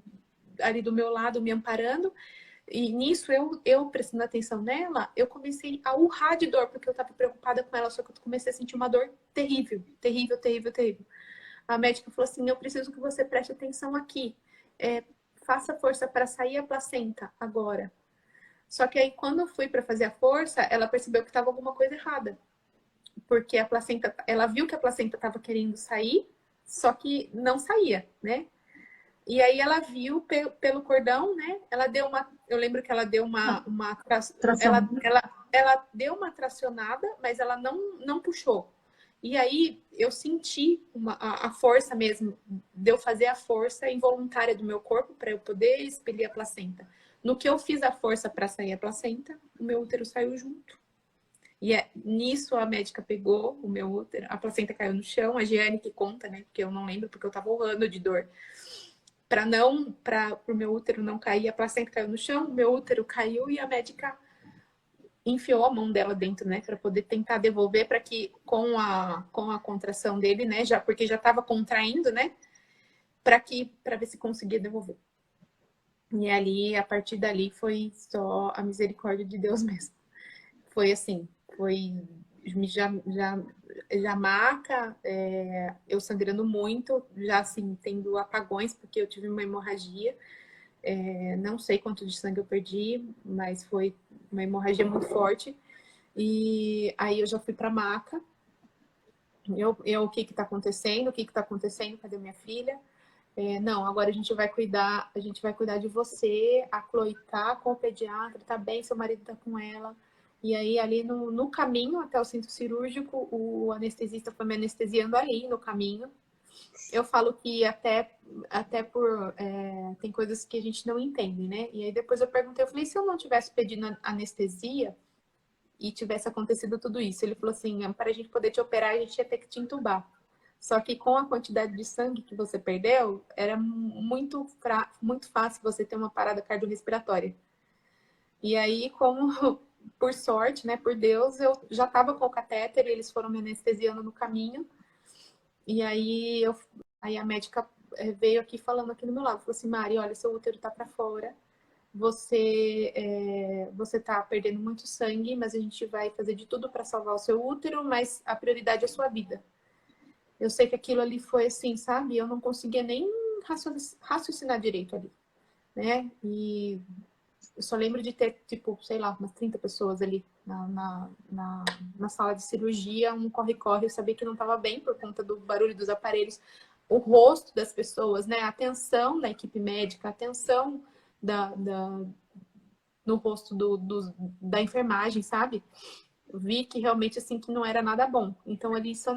ali do meu lado me amparando. E nisso, eu prestando atenção nela, eu comecei a urrar de dor, porque eu tava preocupada com ela, só que eu comecei a sentir uma dor terrível, terrível, terrível, terrível. A médica falou assim, eu preciso que você preste atenção aqui. Faça força para sair a placenta agora. Só que aí, quando eu fui para fazer a força, ela percebeu que estava alguma coisa errada. Porque a placenta, ela viu que a placenta estava querendo sair, só que não saía, né? E aí ela viu pelo cordão, né? Ela deu eu lembro que ela deu ela deu uma tracionada, mas ela não puxou. E aí eu senti a força mesmo, de eu fazer a força involuntária do meu corpo para eu poder expelir a placenta. No que eu fiz a força para sair a placenta, o meu útero saiu junto. E nisso a médica pegou o meu útero, a placenta caiu no chão, a Giane que conta, né? Porque eu não lembro, porque eu tava urrando de dor. Para o meu útero não cair, a placenta caiu no chão, o meu útero caiu e a médica enfiou a mão dela dentro, né, para poder tentar devolver, para que com a contração dele, né, já porque já estava contraindo, né, para ver se conseguia devolver. E ali, a partir dali, foi só a misericórdia de Deus mesmo. Foi assim, foi já marca, eu sangrando muito, já assim, tendo apagões, porque eu tive uma hemorragia. Não sei quanto de sangue eu perdi, mas foi uma hemorragia muito forte. E aí eu já fui para maca. O que está acontecendo? O que está acontecendo? Cadê minha filha? Não, agora a gente vai cuidar de você. A Chloe tá com o pediatra, tá bem, seu marido tá com ela. E aí, ali no caminho até o centro cirúrgico, o anestesista foi me anestesiando ali no caminho. Eu falo que até por... tem coisas que a gente não entende, né? E aí depois eu perguntei, eu falei, se eu não tivesse pedido anestesia e tivesse acontecido tudo isso? Ele falou assim, para a gente poder te operar, a gente ia ter que te entubar. Só que com a quantidade de sangue que você perdeu, era muito fácil você ter uma parada cardiorrespiratória. E aí, como por sorte, né, por Deus, eu já estava com o catéter, eles foram me anestesiando no caminho. E aí, aí a médica veio aqui falando aqui no meu lado, falou assim, Mari, olha, seu útero tá para fora, você tá perdendo muito sangue, mas a gente vai fazer de tudo para salvar o seu útero, mas a prioridade é a sua vida. Eu sei que aquilo ali foi assim, sabe? Eu não conseguia nem raciocinar direito ali, né? E eu só lembro de ter, tipo, sei lá, umas 30 pessoas ali na sala de cirurgia, um corre-corre. Eu sabia que não estava bem por conta do barulho dos aparelhos. O rosto das pessoas, né? A atenção da equipe médica, a atenção no rosto da enfermagem, sabe? Eu vi que realmente, assim, que não era nada bom. Então, ali, só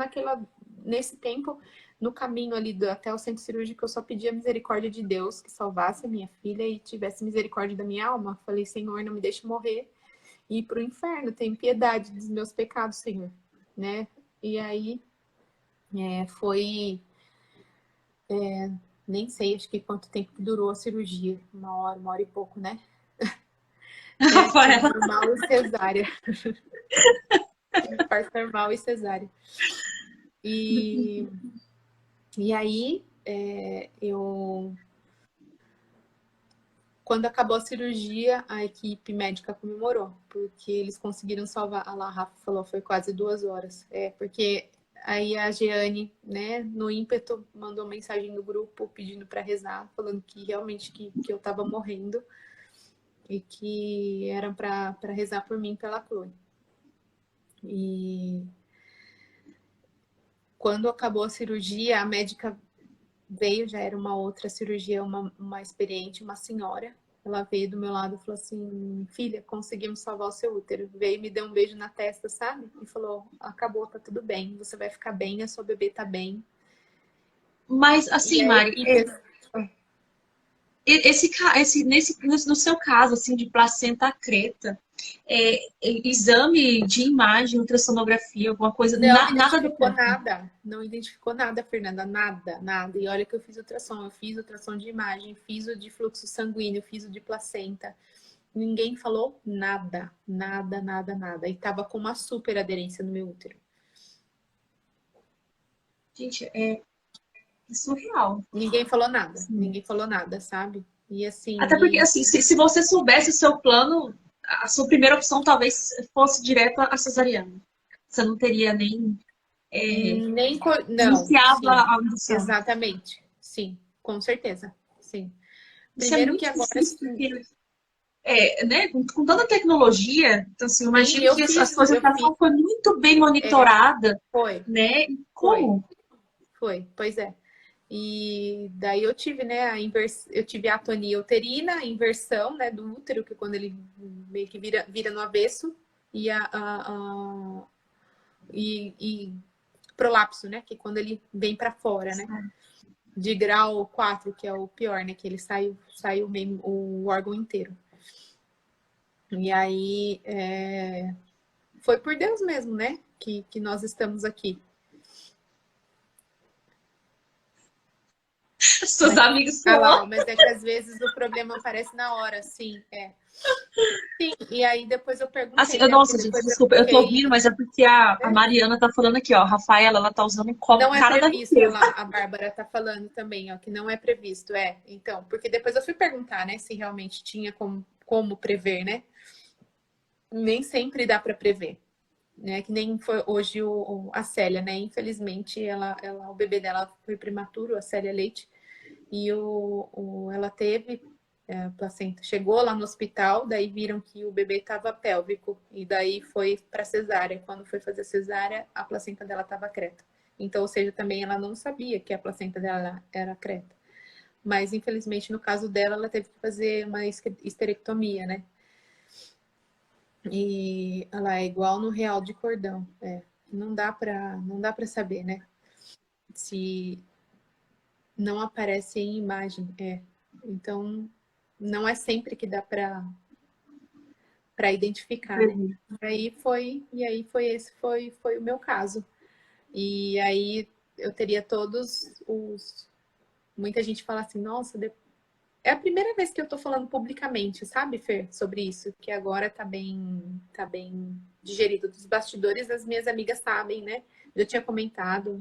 nesse tempo, no caminho ali até o centro cirúrgico, eu só pedi a misericórdia de Deus que salvasse a minha filha e tivesse misericórdia da minha alma. Falei, Senhor, não me deixe morrer e ir pro inferno. Tenha piedade dos meus pecados, Senhor, né? E aí, foi... nem sei, acho que quanto tempo que durou a cirurgia. Uma hora e pouco, né? Rafaela. Normal e cesárea. Parto normal e cesárea. E aí, quando acabou a cirurgia, a equipe médica comemorou, porque eles conseguiram salvar. A Rafa falou, foi quase 2 horas. Porque aí a Jeane, né, no ímpeto, mandou mensagem no grupo pedindo para rezar, falando que realmente que eu tava morrendo e que era para rezar por mim, pela Chloe. E quando acabou a cirurgia, a médica veio, já era uma outra cirurgia, uma experiente, uma senhora. Ela veio do meu lado e falou assim, filha, conseguimos salvar o seu útero. Veio e me deu um beijo na testa, sabe? E falou, acabou, tá tudo bem, você vai ficar bem, a sua bebê tá bem. Mas, assim, Mari, no seu caso, assim, de placenta creta, exame de imagem, ultrassonografia, alguma coisa, Não nada do identificou tipo. nada. Não identificou nada, Fernanda. Nada, nada. E olha que eu fiz ultrassom. Eu fiz ultrassom de imagem, fiz o de fluxo sanguíneo, fiz o de placenta. Ninguém falou nada. Nada, nada, nada. E tava com uma super aderência no meu útero. Gente, é surreal. Ninguém falou nada. Sim. Ninguém falou nada, sabe? E Até porque, assim... assim, se você soubesse o seu plano, a sua primeira opção talvez fosse direto a cesariana. Você não teria nem Não, iniciado sim. a indução. Exatamente. Sim, com certeza. Sim. Isso é Primeiro que muito agora... difícil, porque né, com toda a tecnologia, então, assim, eu Sim, imagino que a sua eu fiz... gestação foi muito bem monitorada, Foi, né? foi, Como? pois é. E daí eu tive, né, eu tive a atonia uterina, a inversão, né, do útero, que quando ele meio que vira no avesso, e prolapso, né? Que é quando ele vem para fora, né? De grau 4, que é o pior, né? Que ele sai o órgão inteiro. E aí, foi por Deus mesmo, né? Que nós estamos aqui. Seus amigos Lá, mas é que às vezes o problema aparece na hora, sim, Sim, e aí depois eu perguntei. Assim, nossa, gente, desculpa, eu tô rindo, mas é porque a Mariana tá falando aqui, ó, a Rafaela, ela tá usando um copo não cara é da previsto, riqueza. lá, a Bárbara tá falando também, ó, que não é previsto, então, porque depois eu fui perguntar, né, se realmente tinha como prever, né? Nem sempre dá para prever, né? Que nem foi hoje a Célia, né? Infelizmente, o bebê dela foi prematuro, a Célia Leite, e ela teve placenta. Chegou lá no hospital, daí viram que o bebê estava pélvico, e daí foi para cesárea. Quando foi fazer cesárea, a placenta dela estava creta. Então, ou seja, também ela não sabia que a placenta dela era creta. Mas, infelizmente, no caso dela, ela teve que fazer uma histerectomia, né? E ela é igual no real de cordão. Não dá para saber, né? Se não aparece em imagem. Então, não é sempre que dá para identificar, né? Esse foi o meu caso. E aí eu teria muita gente fala assim, nossa, é a primeira vez que eu tô falando publicamente, sabe, Fer, sobre isso, que agora tá bem digerido. Dos bastidores, as minhas amigas sabem, né? Eu tinha comentado,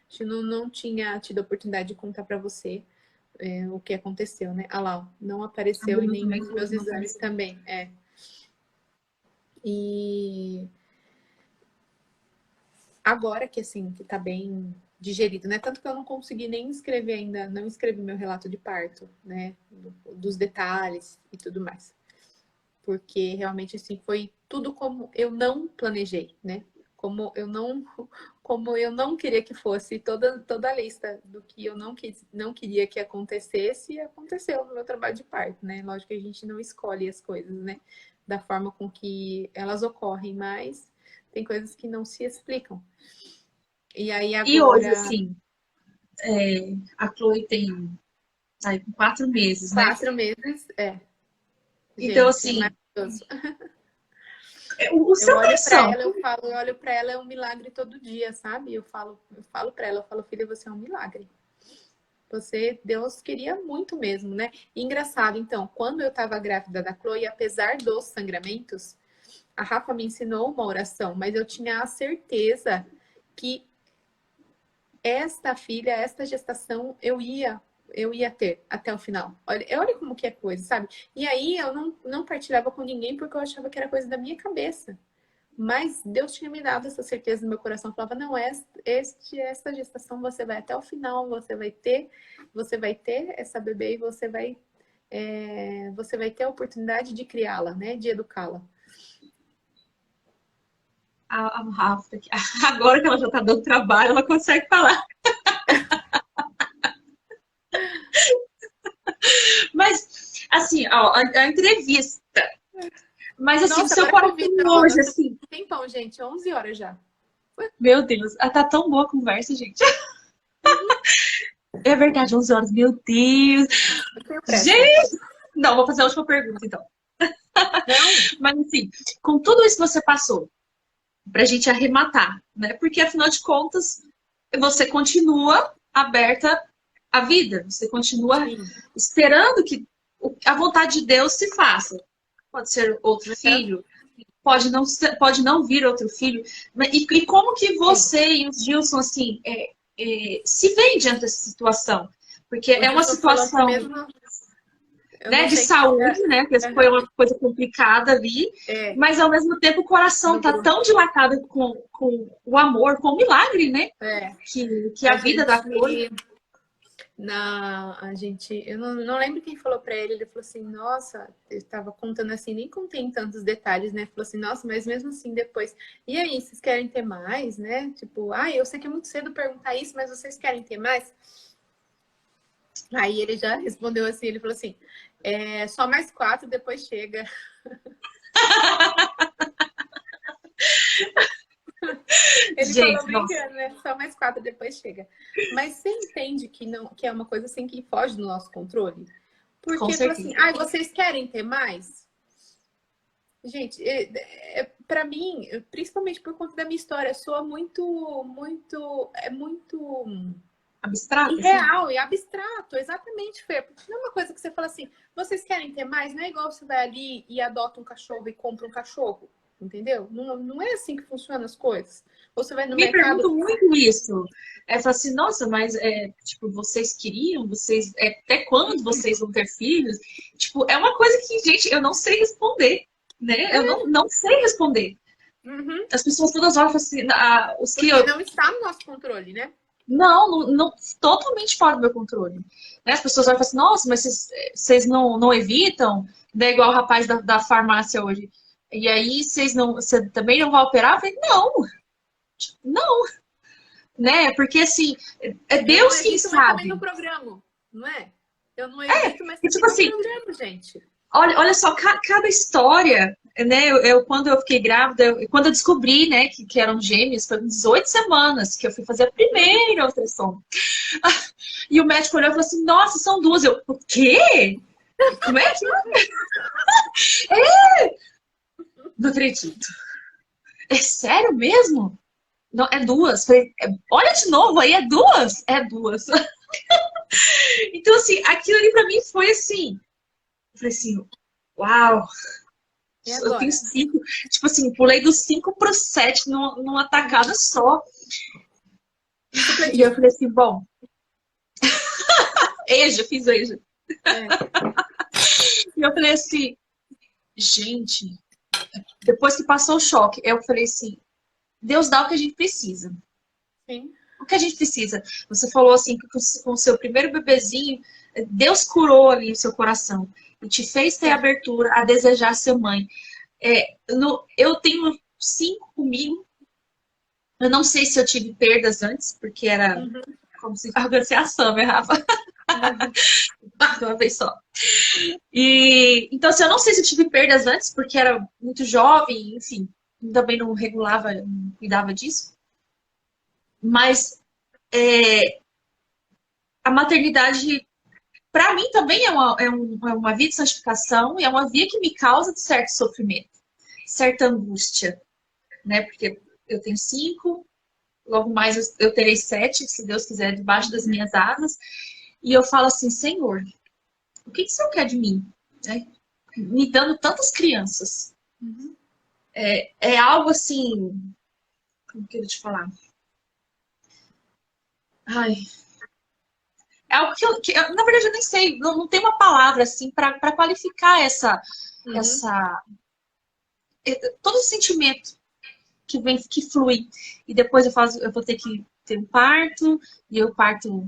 acho que não tinha tido a oportunidade de contar para você o que aconteceu, né? Ah lá, ó, não apareceu em nenhum dos meus exames também, E agora que assim, que tá bem digerido, né? Tanto que eu não consegui nem escrever ainda, não escrevi meu relato de parto, né? Dos detalhes e tudo mais. Porque realmente assim foi tudo como eu não planejei, né? Como eu não queria que fosse, toda a lista do que eu não queria que acontecesse, aconteceu no meu trabalho de parto, né? Lógico que a gente não escolhe as coisas, né? Da forma com que elas ocorrem, mas tem coisas que não se explicam. E aí agora... E hoje, assim, a Chloe tem 4 meses, né? 4 meses, Então, gente, assim, maravilhoso. o Eu seu olho para coração. ela, eu olho para ela, é um milagre todo dia, sabe? Eu falo para ela, filha, você é um milagre. Deus queria muito mesmo, né? E engraçado, então, quando eu estava grávida da Chloe, apesar dos sangramentos, a Rafa me ensinou uma oração, mas eu tinha a certeza que esta gestação, eu ia ter até o final. Olha como que é coisa, sabe? E aí eu não partilhava com ninguém porque eu achava que era coisa da minha cabeça. Mas Deus tinha me dado essa certeza no meu coração. Eu falava, não, esta gestação você vai até o final, você vai ter essa bebê e você vai ter a oportunidade de criá-la, né? De educá-la. A Rafa, agora que ela já tá dando trabalho, ela consegue falar. Mas, assim, ó, a entrevista. Mas, assim, Nossa, o seu agora que eu coração vi, hoje, nossa, assim. tempão, gente, 11 horas já. Meu Deus, tá tão boa a conversa, gente. É verdade, 11 horas, meu Deus. Eu tenho pressa. Gente! Não, vou fazer a última pergunta, então. Não? Mas, assim, com tudo isso que você passou, pra gente arrematar, né? Porque, afinal de contas, você continua aberta à vida. Você continua Sim. esperando que a vontade de Deus se faça. Pode ser outro filho, pode não vir outro filho. E como que você e o Gilson, assim, se veem diante dessa situação? Porque O é uma Gilson falou que situação, mesmo... Eu né, não de sei saúde, né? Porque foi uma coisa complicada ali, mas ao mesmo tempo o coração tá tão dilatado com o amor, com o milagre, né? Que a vida da coisa. Eu não lembro quem falou pra ele falou assim, nossa, eu estava contando assim, nem contei em tantos detalhes, né? Falou assim, nossa, mas mesmo assim depois, e aí, vocês querem ter mais, né? Tipo, eu sei que é muito cedo perguntar isso, mas vocês querem ter mais? Aí ele já respondeu assim, ele falou assim, só mais 4, depois chega. Ele Gente, falou nossa, brincando, né? Só mais 4 depois chega. Mas você entende que não, que é uma coisa assim que foge do nosso controle? com Porque, tipo assim, certeza. vocês querem ter mais? Gente, para mim, principalmente por conta da minha história, soa muito Abstrato, assim? irreal e abstrato, exatamente, Fê. Porque não é uma coisa que você fala assim, vocês querem ter mais? Não é igual você vai ali e adota um cachorro e compra um cachorro, entendeu? Não, não é assim que funcionam as coisas. Ou você vai no Me mercado. pergunto muito isso. Falo assim, nossa, mas tipo, vocês queriam? Vocês, até quando vocês vão ter filhos? Tipo, é uma coisa que, gente, eu não sei responder, né? Eu não sei responder. Uhum, As pessoas todas olham e falam assim, os que porque eu. não está no nosso controle, né? Não, totalmente fora do meu controle. Né? As pessoas olham e falam assim, nossa, mas vocês não evitam? Né? Igual o rapaz da farmácia hoje. E aí, você também não vai operar? Eu falei, não, né? Porque assim, é Eu não Deus quem evito, mas também não sabe. programo, não é? Eu não evito, mas E também tipo não assim, programo, gente. olha só, cada história, né? Quando eu fiquei grávida, quando eu descobri, né, que eram gêmeos, foi com 18 semanas que eu fui fazer a primeira ultrassom. E o médico olhou e falou assim: nossa, são duas. Eu, o quê? Como é que não acredito? É sério mesmo? Não, é duas. Falei, olha de novo aí, é duas? É duas. Então, assim, aquilo ali pra mim foi assim. Eu falei assim, uau, E eu tenho agora? 5. Tipo assim, pulei dos 5 pro 7 numa tacada só. E E eu supletivo? falei assim, bom, fiz EJA. É, E eu falei assim, gente, depois que passou o choque, eu falei assim, Deus dá o que a gente precisa. sim. O que a gente precisa? Você falou assim que com o seu primeiro bebezinho, Deus curou ali o seu coração e te fez ter Sim. abertura a desejar ser mãe. Eu tenho 5 comigo. Eu não sei se eu tive perdas antes, porque era Uhum, como se fosse a Summer, Rafa, uhum. de uma vez só. E então, assim, eu não sei se eu tive perdas antes, porque era muito jovem, enfim, também não regulava, não cuidava disso. Mas a maternidade, para mim, também é uma via de santificação e é uma via que me causa certo sofrimento, certa angústia, né? Porque eu tenho 5, logo mais eu terei 7, se Deus quiser, debaixo das minhas asas. E eu falo assim, Senhor, o que o Senhor quer de mim? Né? Me dando tantas crianças. Uhum. É algo assim, como que eu vou te falar? Ai, é algo na verdade, eu nem sei, não tem uma palavra assim para qualificar Uhum. essa, todo o sentimento que flui. E depois eu vou ter que ter um parto, e eu parto,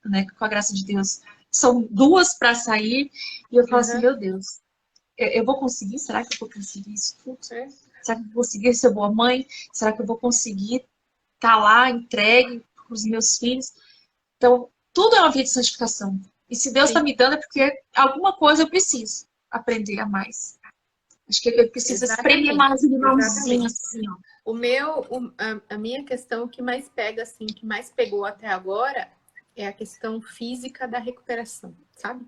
né, com a graça de Deus, são 2 para sair, e eu falo assim, Uhum. meu Deus, eu vou conseguir? Será que eu vou conseguir isso tudo? É. Será que eu vou conseguir ser boa mãe? Será que eu vou conseguir estar lá, entregue para os meus filhos? Então, tudo é uma via de santificação. E se Deus está Sim, me dando, é porque alguma coisa eu preciso aprender a mais. Acho que eu preciso espremer exatamente. mais o limãozinho, Exatamente. assim, ó. A minha questão que mais pega, assim, que mais pegou até agora é a questão física da recuperação, sabe?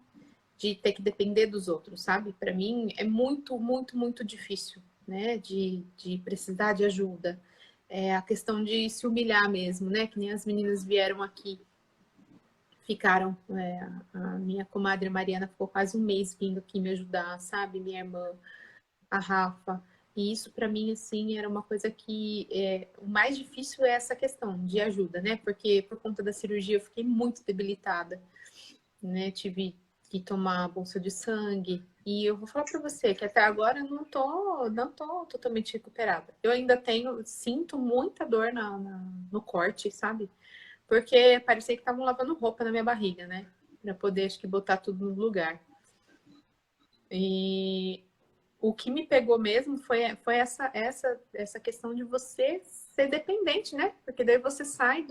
De ter que depender dos outros, sabe? Para mim é muito, muito, muito difícil, né? De precisar de ajuda. É a questão de se humilhar mesmo, né? Que nem as meninas vieram aqui, ficaram. A minha comadre Mariana ficou quase um mês vindo aqui me ajudar, sabe? Minha irmã, a Rafa. E isso para mim assim era uma coisa que o mais difícil é essa questão de ajuda, né? Porque por conta da cirurgia eu fiquei muito debilitada, né? Tive que tomar a bolsa de sangue e eu vou falar para você que até agora eu não tô totalmente recuperada. Eu ainda sinto muita dor no corte, sabe? Porque parecia que estavam lavando roupa na minha barriga, né? Para poder acho que botar tudo no lugar. E o que me pegou mesmo foi essa questão de você ser dependente, né? Porque daí você sai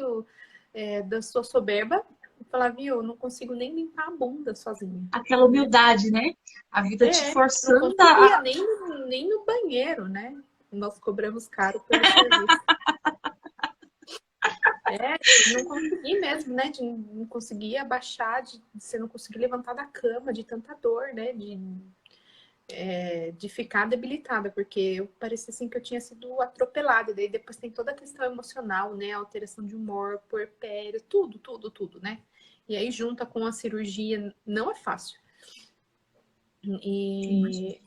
da sua soberba e fala, viu, eu não consigo nem limpar a bunda sozinha, Aquela né? humildade, né? A vida te Não forçando conseguia nem no banheiro, né? Nós cobramos caro pelo serviço. De não conseguir mesmo, né? De não conseguir abaixar, de você não conseguir levantar da cama, de tanta dor, né? De ficar debilitada, porque eu parecia assim que eu tinha sido atropelada. E daí depois tem toda a questão emocional, né? Alteração de humor, puerpério, tudo, né? E aí junta com a cirurgia, não é fácil. E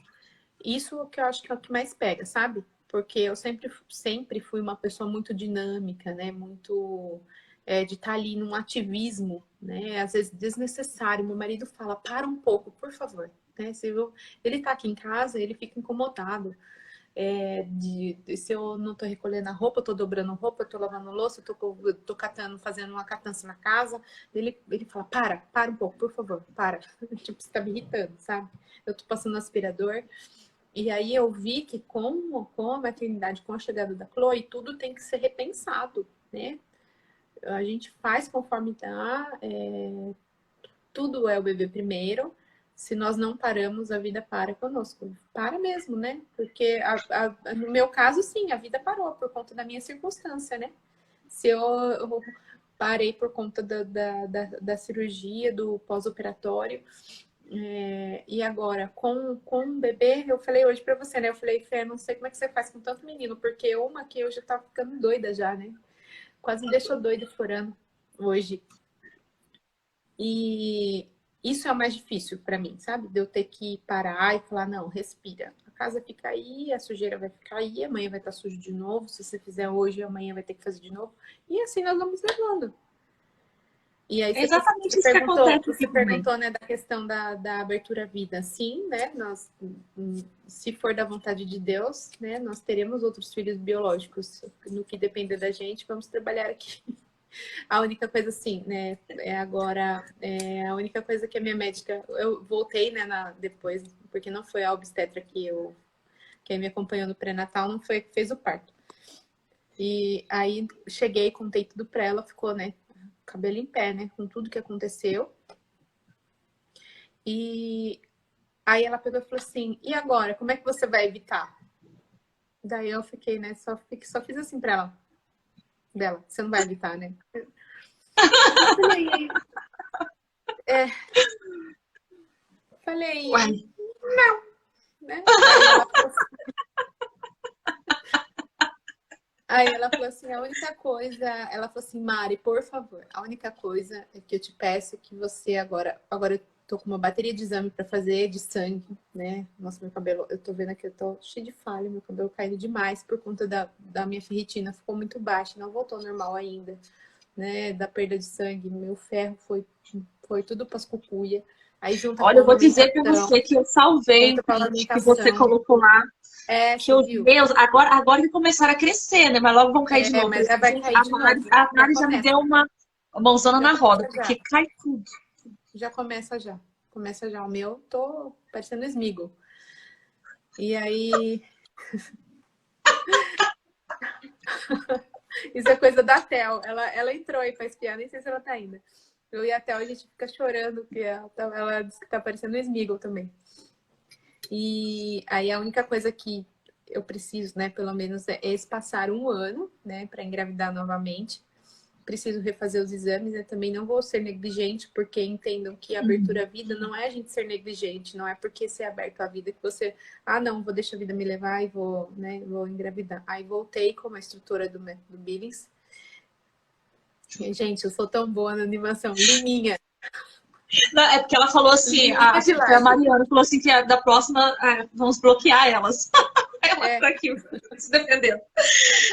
isso que eu acho que é o que mais pega, sabe? Porque eu sempre fui uma pessoa muito dinâmica, né? Muito de estar ali num ativismo, né? Às vezes desnecessário. Meu marido fala, para um pouco, por favor. Né? Ele tá aqui em casa, ele fica incomodado. Se eu não tô recolhendo a roupa, eu tô dobrando roupa, eu tô lavando louça, eu tô catando, fazendo uma catança na casa. Ele fala, para um pouco, por favor, para. Tipo, você tá me irritando, sabe? Eu tô passando aspirador. E aí eu vi que com a maternidade, com a chegada da Chloe, tudo tem que ser repensado, né? A gente faz conforme tá, tudo é o bebê primeiro. Se nós não paramos, a vida para conosco. Para mesmo, né? Porque no meu caso, sim, a vida parou por conta da minha circunstância, né? Se eu parei por conta da cirurgia, do pós-operatório, e agora, com o bebê, eu falei hoje pra você, né? Eu falei, Fê, não sei como é que você faz com tanto menino, porque uma que eu já tava ficando doida já, né? Quase me deixou doida chorando hoje. E isso é o mais difícil pra mim, sabe? De eu ter que parar e falar, não, respira. A casa fica aí, a sujeira vai ficar aí, amanhã vai estar sujo de novo. Se você fizer hoje, amanhã vai ter que fazer de novo. E assim nós vamos levando. E aí É exatamente isso que acontece você aqui também. perguntou, né, da questão da abertura à vida. Sim, né? Se for da vontade de Deus, né, nós teremos outros filhos biológicos. No que depender da gente, vamos trabalhar aqui. A única coisa, assim, né, a única coisa que a minha médica, eu voltei, né, depois, porque não foi a obstetra que me acompanhou no pré-natal, não foi a que fez o parto. E aí cheguei, contei tudo pra ela, ficou, né, cabelo em pé, né, com tudo que aconteceu. E aí ela pegou e falou assim, e agora, como é que você vai evitar? Daí eu fiquei, né, só fiz assim pra ela, você não vai evitar, né? Eu falei, Uai, né? Aí ela falou assim, a única coisa, ela falou assim, Mari, por favor, a única coisa é que eu te peço é que você agora eu tô com uma bateria de exame para fazer de sangue, né? Nossa, meu cabelo, eu tô vendo aqui, eu tô cheio de falha, meu cabelo caindo demais por conta da minha ferritina, ficou muito baixa, não voltou ao normal ainda, né? Da perda de sangue, meu ferro foi tudo para as cucuia. Aí junta olha, com a eu vou dizer para amamentação, você que eu salvei junta o com a print que você alimentação. colocou lá. Que Você os viu? meus, agora que começaram a crescer, né? Mas logo vão cair de novo. Mas Falei assim, vai gente, cair de novo. A Já Mari já me começa. deu uma mãozona Já na roda, começa porque já. cai tudo. Já começa já. Começa já. O meu, tô parecendo Smiggle. E aí... Isso é coisa da Tel. Ela entrou aí pra espiar, nem sei se ela tá ainda. Eu e a Tel, a gente fica chorando, porque ela disse que tá parecendo Smiggle também. E aí a única coisa que eu preciso, né, pelo menos, é espaçar um ano, né, para engravidar novamente. Preciso refazer os exames, né? Também não vou ser negligente, porque entendam que a abertura à vida não é a gente ser negligente, não é porque ser aberto à vida que você, não, vou deixar a vida me levar e vou, né, vou engravidar. Aí voltei como a instrutora do método Billings. E, gente, eu sou tão boa na animação, liminha, Não, é porque ela falou assim, liminha acho de que foi a laje. Mariana, falou assim que da próxima vamos bloquear elas. Ela tá aqui se defendendo.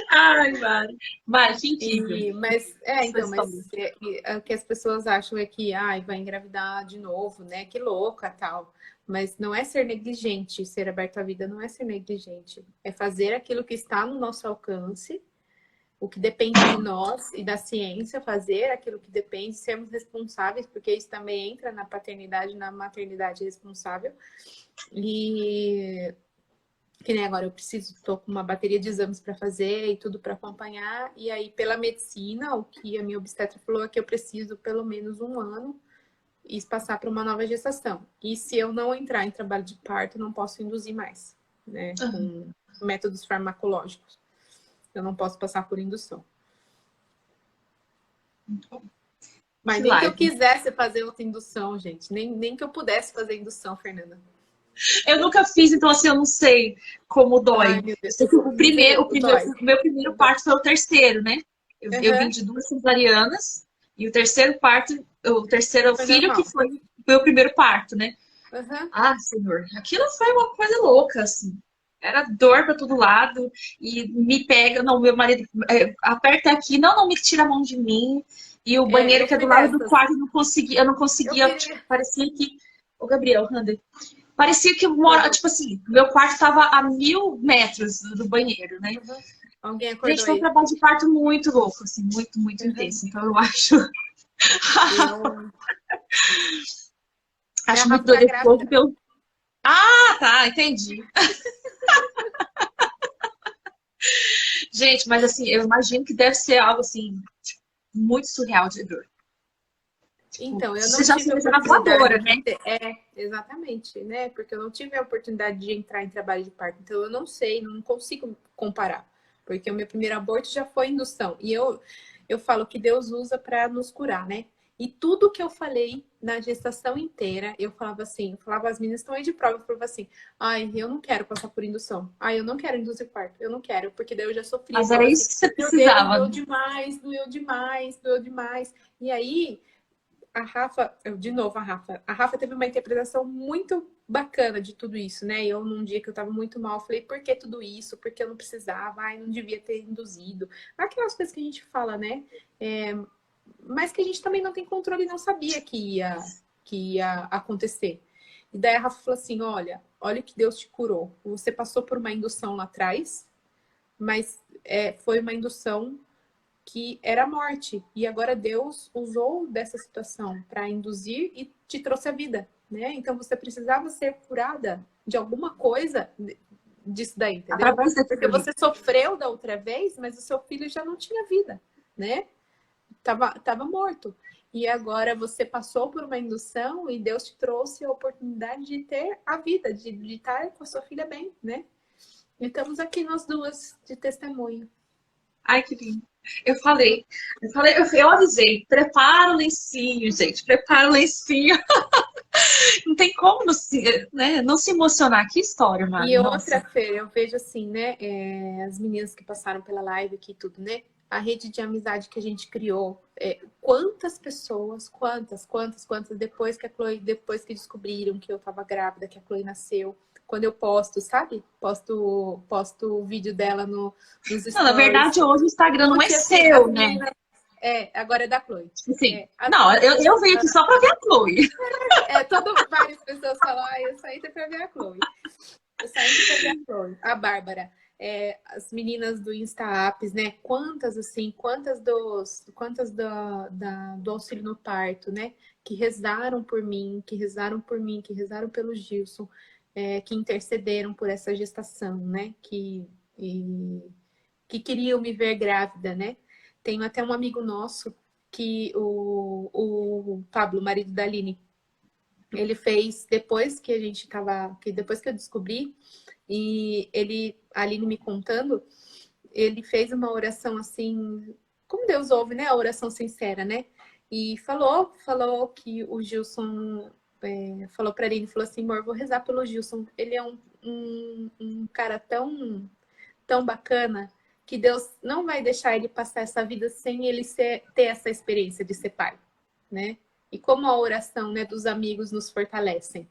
Ai, Mari. Mari, que incrível. Mas Essa história. o que as pessoas acham é que vai engravidar de novo, né? Que louca, tal. Mas não é ser negligente, ser aberto à vida não é ser negligente. É fazer aquilo que está no nosso alcance, o que depende de nós e da ciência, fazer aquilo que depende, sermos responsáveis, porque isso também entra na paternidade, na maternidade responsável. E que nem agora eu tô com uma bateria de exames para fazer e tudo para acompanhar. E aí, pela medicina, o que a minha obstetra falou é que eu preciso pelo menos um ano e passar para uma nova gestação. E se eu não entrar em trabalho de parto, não posso induzir mais. né? Com métodos farmacológicos. Eu não posso passar por indução. Mas Que nem que eu live. quisesse fazer outra indução, gente. Nem que eu pudesse fazer indução, Fernanda. Eu nunca fiz, então assim, eu não sei como Ai, dói. meu Eu sei Deus. que o Dói. meu primeiro Dói. parto foi o terceiro, né? Eu vim Uhum. de 2 cesarianas e o terceiro parto, o terceiro Foi filho que normal. foi o primeiro parto, né? Uhum. Ah, senhor, aquilo foi uma coisa louca, assim. Era dor pra todo lado e me pega, não, meu marido aperta aqui, não me tira a mão de mim. E o É, banheiro eu que é do fui lado do dessas. quarto, eu não Eu conseguia, tipo, queria. parecia que. Ô, Gabriel, Rander, parecia que eu mora, Acordou. tipo assim, meu quarto tava a 1.000 metros do banheiro, né? Uhum. Alguém Gente, acordou foi um aí. trabalho de parto muito louco, assim, muito Uhum. intenso. Então eu acho, Eu... A acho muito Rafa tá doido esse povo grávida. pelo. Ah, tá, entendi. Gente, mas assim, eu imagino que deve ser algo assim, muito surreal de dor. Tipo, Então, eu você não já tive se a veja na oportunidade voadora, de né? ter. É, exatamente, né? Porque eu não tive a oportunidade de entrar em trabalho de parto. Então, eu não sei, não consigo comparar. Porque o meu primeiro aborto já foi indução. E eu falo que Deus usa para nos curar, né? E tudo que eu falei na gestação inteira, eu falava assim, eu falava, as meninas estão aí de prova, eu falava assim, ai, eu não quero passar por indução. Ai, eu não quero induzir parto, eu não quero, porque daí eu já sofria, eu Mas era falava assim, isso que você meu Deus, precisava. doeu demais, doeu demais, doeu demais. E aí, a Rafa, de novo a Rafa teve uma interpretação muito bacana de tudo isso, né? Eu, num dia que eu tava muito mal, falei, por que tudo isso? Porque eu não precisava, ai, não devia ter induzido. Aquelas coisas que a gente fala, né? É, mas que a gente também não tem controle e não sabia que ia acontecer. E daí a Rafa falou assim: olha o que Deus te curou. Você passou por uma indução lá atrás, mas foi uma indução que era a morte. E agora Deus usou dessa situação para induzir e te trouxe a vida, né? Então você precisava ser curada de alguma coisa disso daí, entendeu? Através daquilo Porque ali. você sofreu da outra vez, mas o seu filho já não tinha vida, né? Tava morto. E agora você passou por uma indução e Deus te trouxe a oportunidade de ter a vida, de estar com a sua filha bem, né? E estamos aqui nós duas de testemunho. Ai, que lindo. Eu avisei, prepara o lencinho, gente, prepara o lencinho. Não tem como não se, né, não se emocionar. Que história, Mari, E outra, nossa. Fer, eu vejo assim, né? As meninas que passaram pela live aqui e tudo, né? A rede de amizade que a gente criou. Quantas pessoas, quantas, depois que descobriram que eu tava grávida, que a Chloe nasceu. Quando eu posto, sabe? Posto o vídeo dela nos Não, na stories. verdade, hoje o Instagram não é Tudo que assim, as seu, né? meninas. Agora é da Chloe. Assim, As não, meninas. eu venho aqui só pra ver a Chloe. Várias pessoas falam, eu saí pra ver a Chloe. Eu saí pra ver a Chloe. A Bárbara. As meninas do Insta Apps, né? Quantas, assim, do auxílio no parto, né? Que rezaram por mim, que rezaram pelo Gilson, que intercederam por essa gestação, né? Que queriam me ver grávida, né? Tenho até um amigo nosso que o Pablo, marido da Aline, ele fez depois que eu descobri, e a Aline me contando, ele fez uma oração assim, como Deus ouve, né? A oração sincera, né? E falou que o Gilson falou para Aline, falou assim, amor, vou rezar pelo Gilson. Ele é um cara tão bacana que Deus não vai deixar ele passar essa vida sem ele ter essa experiência de ser pai, né? E como a oração, né, dos amigos nos fortalecem.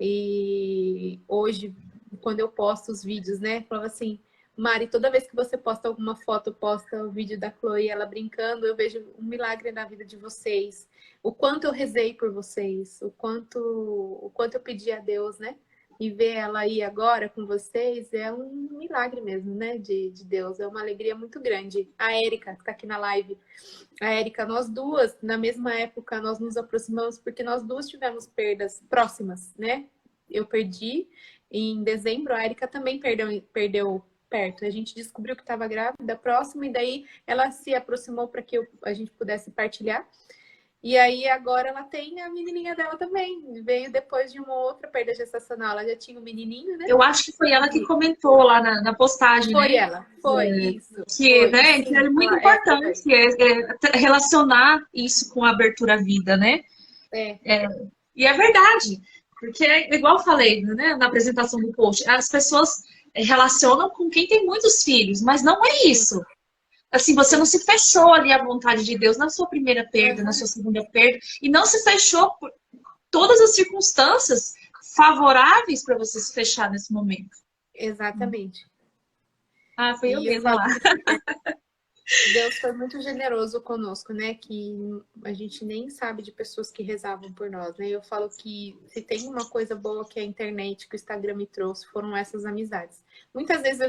E hoje, quando eu posto os vídeos, né, falava assim, Mari, toda vez que você posta alguma foto, posta o vídeo da Chloe, ela brincando, eu vejo um milagre na vida de vocês. O quanto eu rezei por vocês, o quanto eu pedi a Deus, né? E ver ela aí agora com vocês é um milagre mesmo, né? De Deus. É uma alegria muito grande. A Érica, que está aqui na live. A Érica, nós duas, na mesma época, nós nos aproximamos porque nós duas tivemos perdas próximas, né? Eu perdi em dezembro, a Érica também perdeu perto. A gente descobriu que estava grávida próxima e daí ela se aproximou para que a gente pudesse partilhar. E aí agora ela tem a menininha dela também. Veio depois de uma outra perda gestacional. Ela já tinha um menininho, né? Eu acho que foi ela que comentou lá na postagem, Foi né? ela, foi isso. Que, Foi. né, que Sim, é muito ela importante relacionar isso com a abertura à vida, né? é, E é verdade, porque é igual eu falei, né, na apresentação do post, as pessoas relacionam com quem tem muitos filhos, mas não é sim. isso. Assim, você não se fechou ali à vontade de Deus na sua primeira perda, na Aham, sua segunda perda, e não se fechou por todas as circunstâncias favoráveis para você se fechar nesse momento. exatamente. Ah, foi eu E eu mesma falo lá. que Deus foi muito generoso conosco, né? Que a gente nem sabe de pessoas que rezavam por nós, né? Eu falo que se tem uma coisa boa que a internet, que o Instagram me trouxe, foram essas amizades. Muitas vezes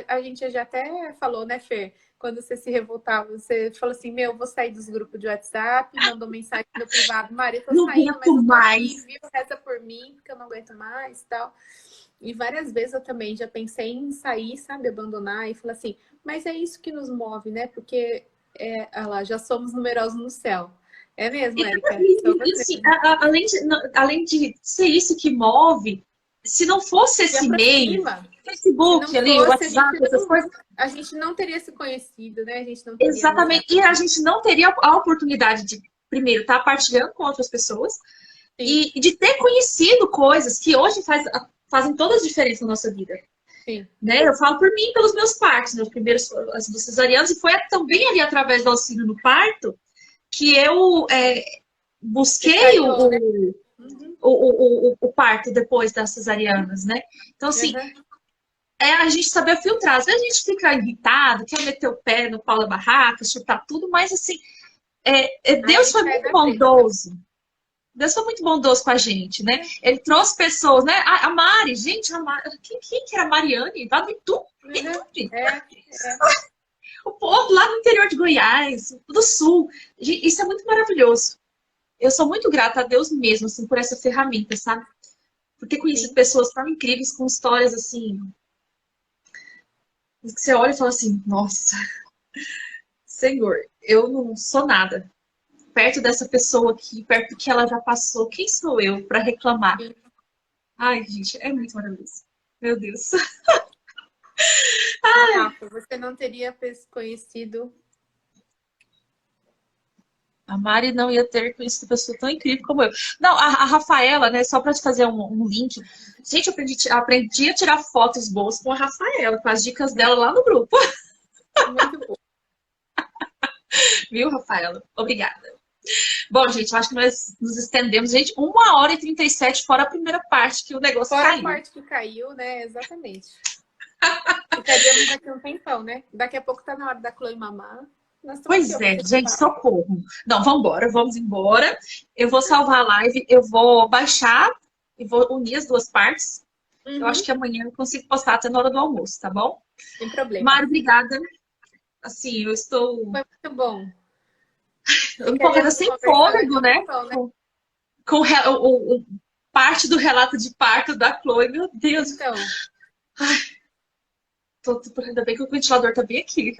a gente já até falou, né, Fer? Quando você se revoltava, você falou assim, meu, vou sair dos grupos de WhatsApp, mandou mensagem no privado, Maria, tô Não saindo, mas aguento eu tô aqui, mais. viu? Reza por mim, porque eu não aguento mais e tal. E várias vezes eu também já pensei em sair, sabe, abandonar e falar assim, mas é isso que nos move, né? Porque olha lá, já somos numerosos no céu. É mesmo, Érica? Somos Assim, mesmo. além de ser isso que move, se não fosse Se esse meio, aproxima. Se não Facebook ali, fosse, WhatsApp, essas coisas, a gente não teria se conhecido, né? A gente não teria amizade. exatamente. E a gente não teria a oportunidade de, primeiro, estar partilhando com outras pessoas Sim, e de ter conhecido coisas que hoje fazem toda a diferença na nossa vida. sim. Né? Eu falo por mim, pelos meus partos, meus primeiros as dos cesarianos, e foi também ali através do auxílio no parto que eu Você busquei calhou, né? Uhum, o parto depois das cesarianas, né? Então, assim, uhum. é a gente saber filtrar. Às vezes a gente fica irritado, quer meter o pé no pau da barraca, chutar tudo, mas, assim, A Deus foi Érica é muito da treta. bondoso. Deus foi muito bondoso com a gente, né? Ele trouxe pessoas, né? A Mari, gente, quem que era a Mariane? Lá do Itu, Uhum. Itu, É, o povo lá no interior de Goiás, do sul. Gente, isso é muito maravilhoso. Eu sou muito grata a Deus mesmo, assim, por essa ferramenta, sabe? Por ter conhecido sim. pessoas tão incríveis com histórias, assim, que você olha e fala assim, nossa, Senhor, eu não sou nada. Perto dessa pessoa aqui, perto do que ela já passou, quem sou eu para reclamar? Sim. Ai, gente, é muito maravilhoso. Meu Deus. Rafa, você não teria conhecido. A Mari não ia ter conhecido pessoa tão incrível como eu. Não, a Rafaela, né? Só para te fazer um link. Gente, eu aprendi a tirar fotos boas com a Rafaela, com as dicas dela lá no grupo. Muito bom. Viu, Rafaela? Obrigada. Bom, gente, eu acho que nós nos estendemos. Gente, 1h37 fora a primeira parte que o negócio Fora a caiu. parte que caiu, né? Exatamente. Ficaríamos aqui um tempão, né? Daqui a pouco tá na hora da Chloe mamar. Nós estamos aqui, Pois ó, é, batendo gente, papo. socorro. Não, vamos embora. Eu vou salvar a live, eu vou baixar e vou unir as duas partes. Eu acho Uhum, que amanhã eu consigo postar até na hora do almoço, tá bom? sem problema. Mário, obrigada. Assim, eu estou Foi muito bom. um pouco ainda Ficaríamos sem conversando aqui fôlego, um né? tempão, né? Com parte do relato de parto da Chloe. Meu Deus, Então, ainda bem que o ventilador tá bem aqui.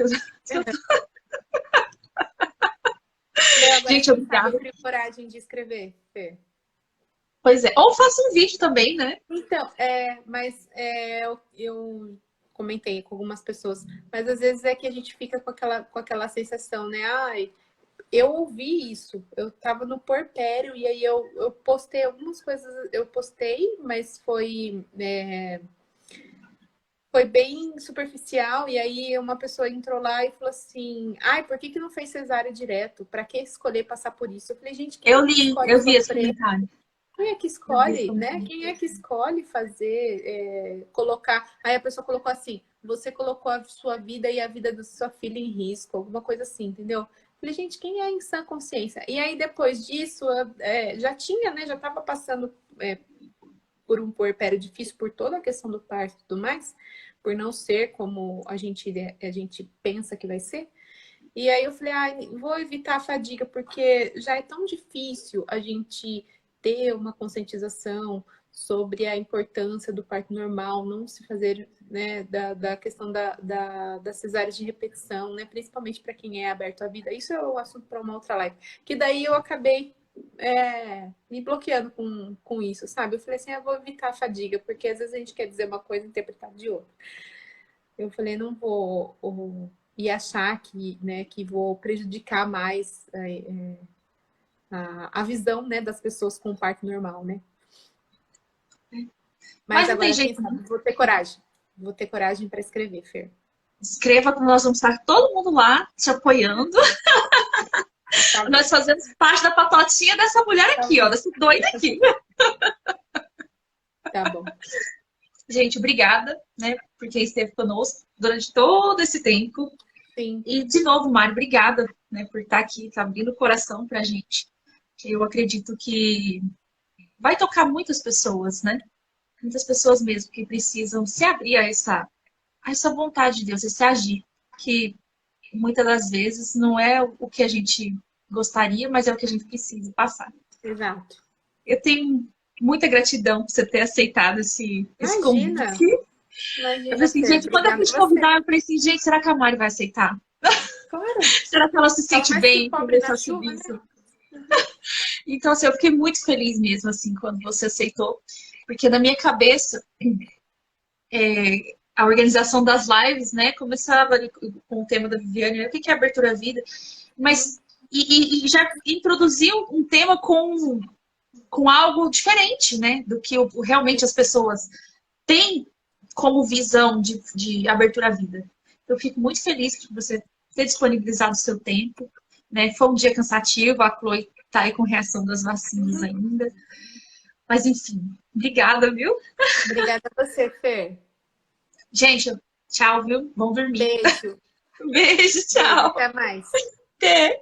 meu, agora Gente, quem sabe eu obrigada. crio coragem de escrever, Fê. Pois é. Ou faça um vídeo também, né? Então, mas eu comentei com algumas pessoas, mas às vezes é que a gente fica com aquela sensação, né? Ai, eu ouvi isso, eu tava no porpério e aí eu postei algumas coisas, eu postei, mas foi bem superficial, e aí uma pessoa entrou lá e falou assim, ai, por que que não fez cesárea direto? Pra que escolher passar por isso? Eu falei, gente, quem é que escolhe Eu vi esse sofrer? comentário. Quem é que Eu vi esse escolhe, né? comentário. Quem é que escolhe fazer, colocar... Aí a pessoa colocou assim, você colocou a sua vida e a vida da sua filha em risco, alguma coisa assim, entendeu? Eu falei, gente, quem é em sã consciência? E aí depois disso, já tinha, né? Já tava passando por um puerpério difícil por toda a questão do parto e tudo mais, por não ser como a gente pensa que vai ser. E aí eu falei, vou evitar a fadiga, porque já é tão difícil a gente ter uma conscientização sobre a importância do parto normal, não se fazer, né, da questão da cesárea de repetição, né, principalmente para quem é aberto à vida. Isso é o assunto para uma outra live. Que daí eu acabei me bloqueando com isso, sabe? Eu falei assim, eu vou evitar a fadiga, porque às vezes a gente quer dizer uma coisa e interpretar de outra. Eu falei, não vou e achar que, né, que vou prejudicar mais a visão, né, das pessoas com parto normal, né? Mas não agora, tem jeito, sabe, vou ter coragem. Vou ter coragem para escrever, Fer. escreva que nós vamos estar todo mundo lá te apoiando. Tá Nós fazemos parte da patotinha dessa mulher aqui, ó, dessa doida aqui. Tá bom. Gente, obrigada, né, por quem esteve conosco durante todo esse tempo. Sim. E, de novo, Mário, obrigada, né, por estar aqui, tá abrindo o coração pra gente. Eu acredito que vai tocar muitas pessoas, né? Muitas pessoas mesmo que precisam se abrir a essa vontade de Deus, esse agir, que muitas das vezes não é o que a gente gostaria, mas é o que a gente precisa passar. Exato. Eu tenho muita gratidão por você ter aceitado esse Imagina. convite. Imagina, Eu falei assim, gente, quando a gente convidar, eu falei assim, gente, será que a Mari vai aceitar? Claro. Será que ela se sente mais bem que por pobre essa na chuva, serviço? Então, assim, eu fiquei muito feliz mesmo, assim, quando você aceitou. Porque na minha cabeça, a organização das lives, né, começava ali com o tema da Viviane, né, o que é abertura à vida, mas e já introduziu um tema com algo diferente, né, do que realmente as pessoas têm como visão de abertura à vida. Eu fico muito feliz por você ter disponibilizado o seu tempo, né, foi um dia cansativo, a Chloe tá aí com reação das vacinas ainda, mas enfim, obrigada, viu? Obrigada a você, Fer. Gente, tchau, viu? Vão dormir. Beijo. Beijo, tchau. Até mais. Até.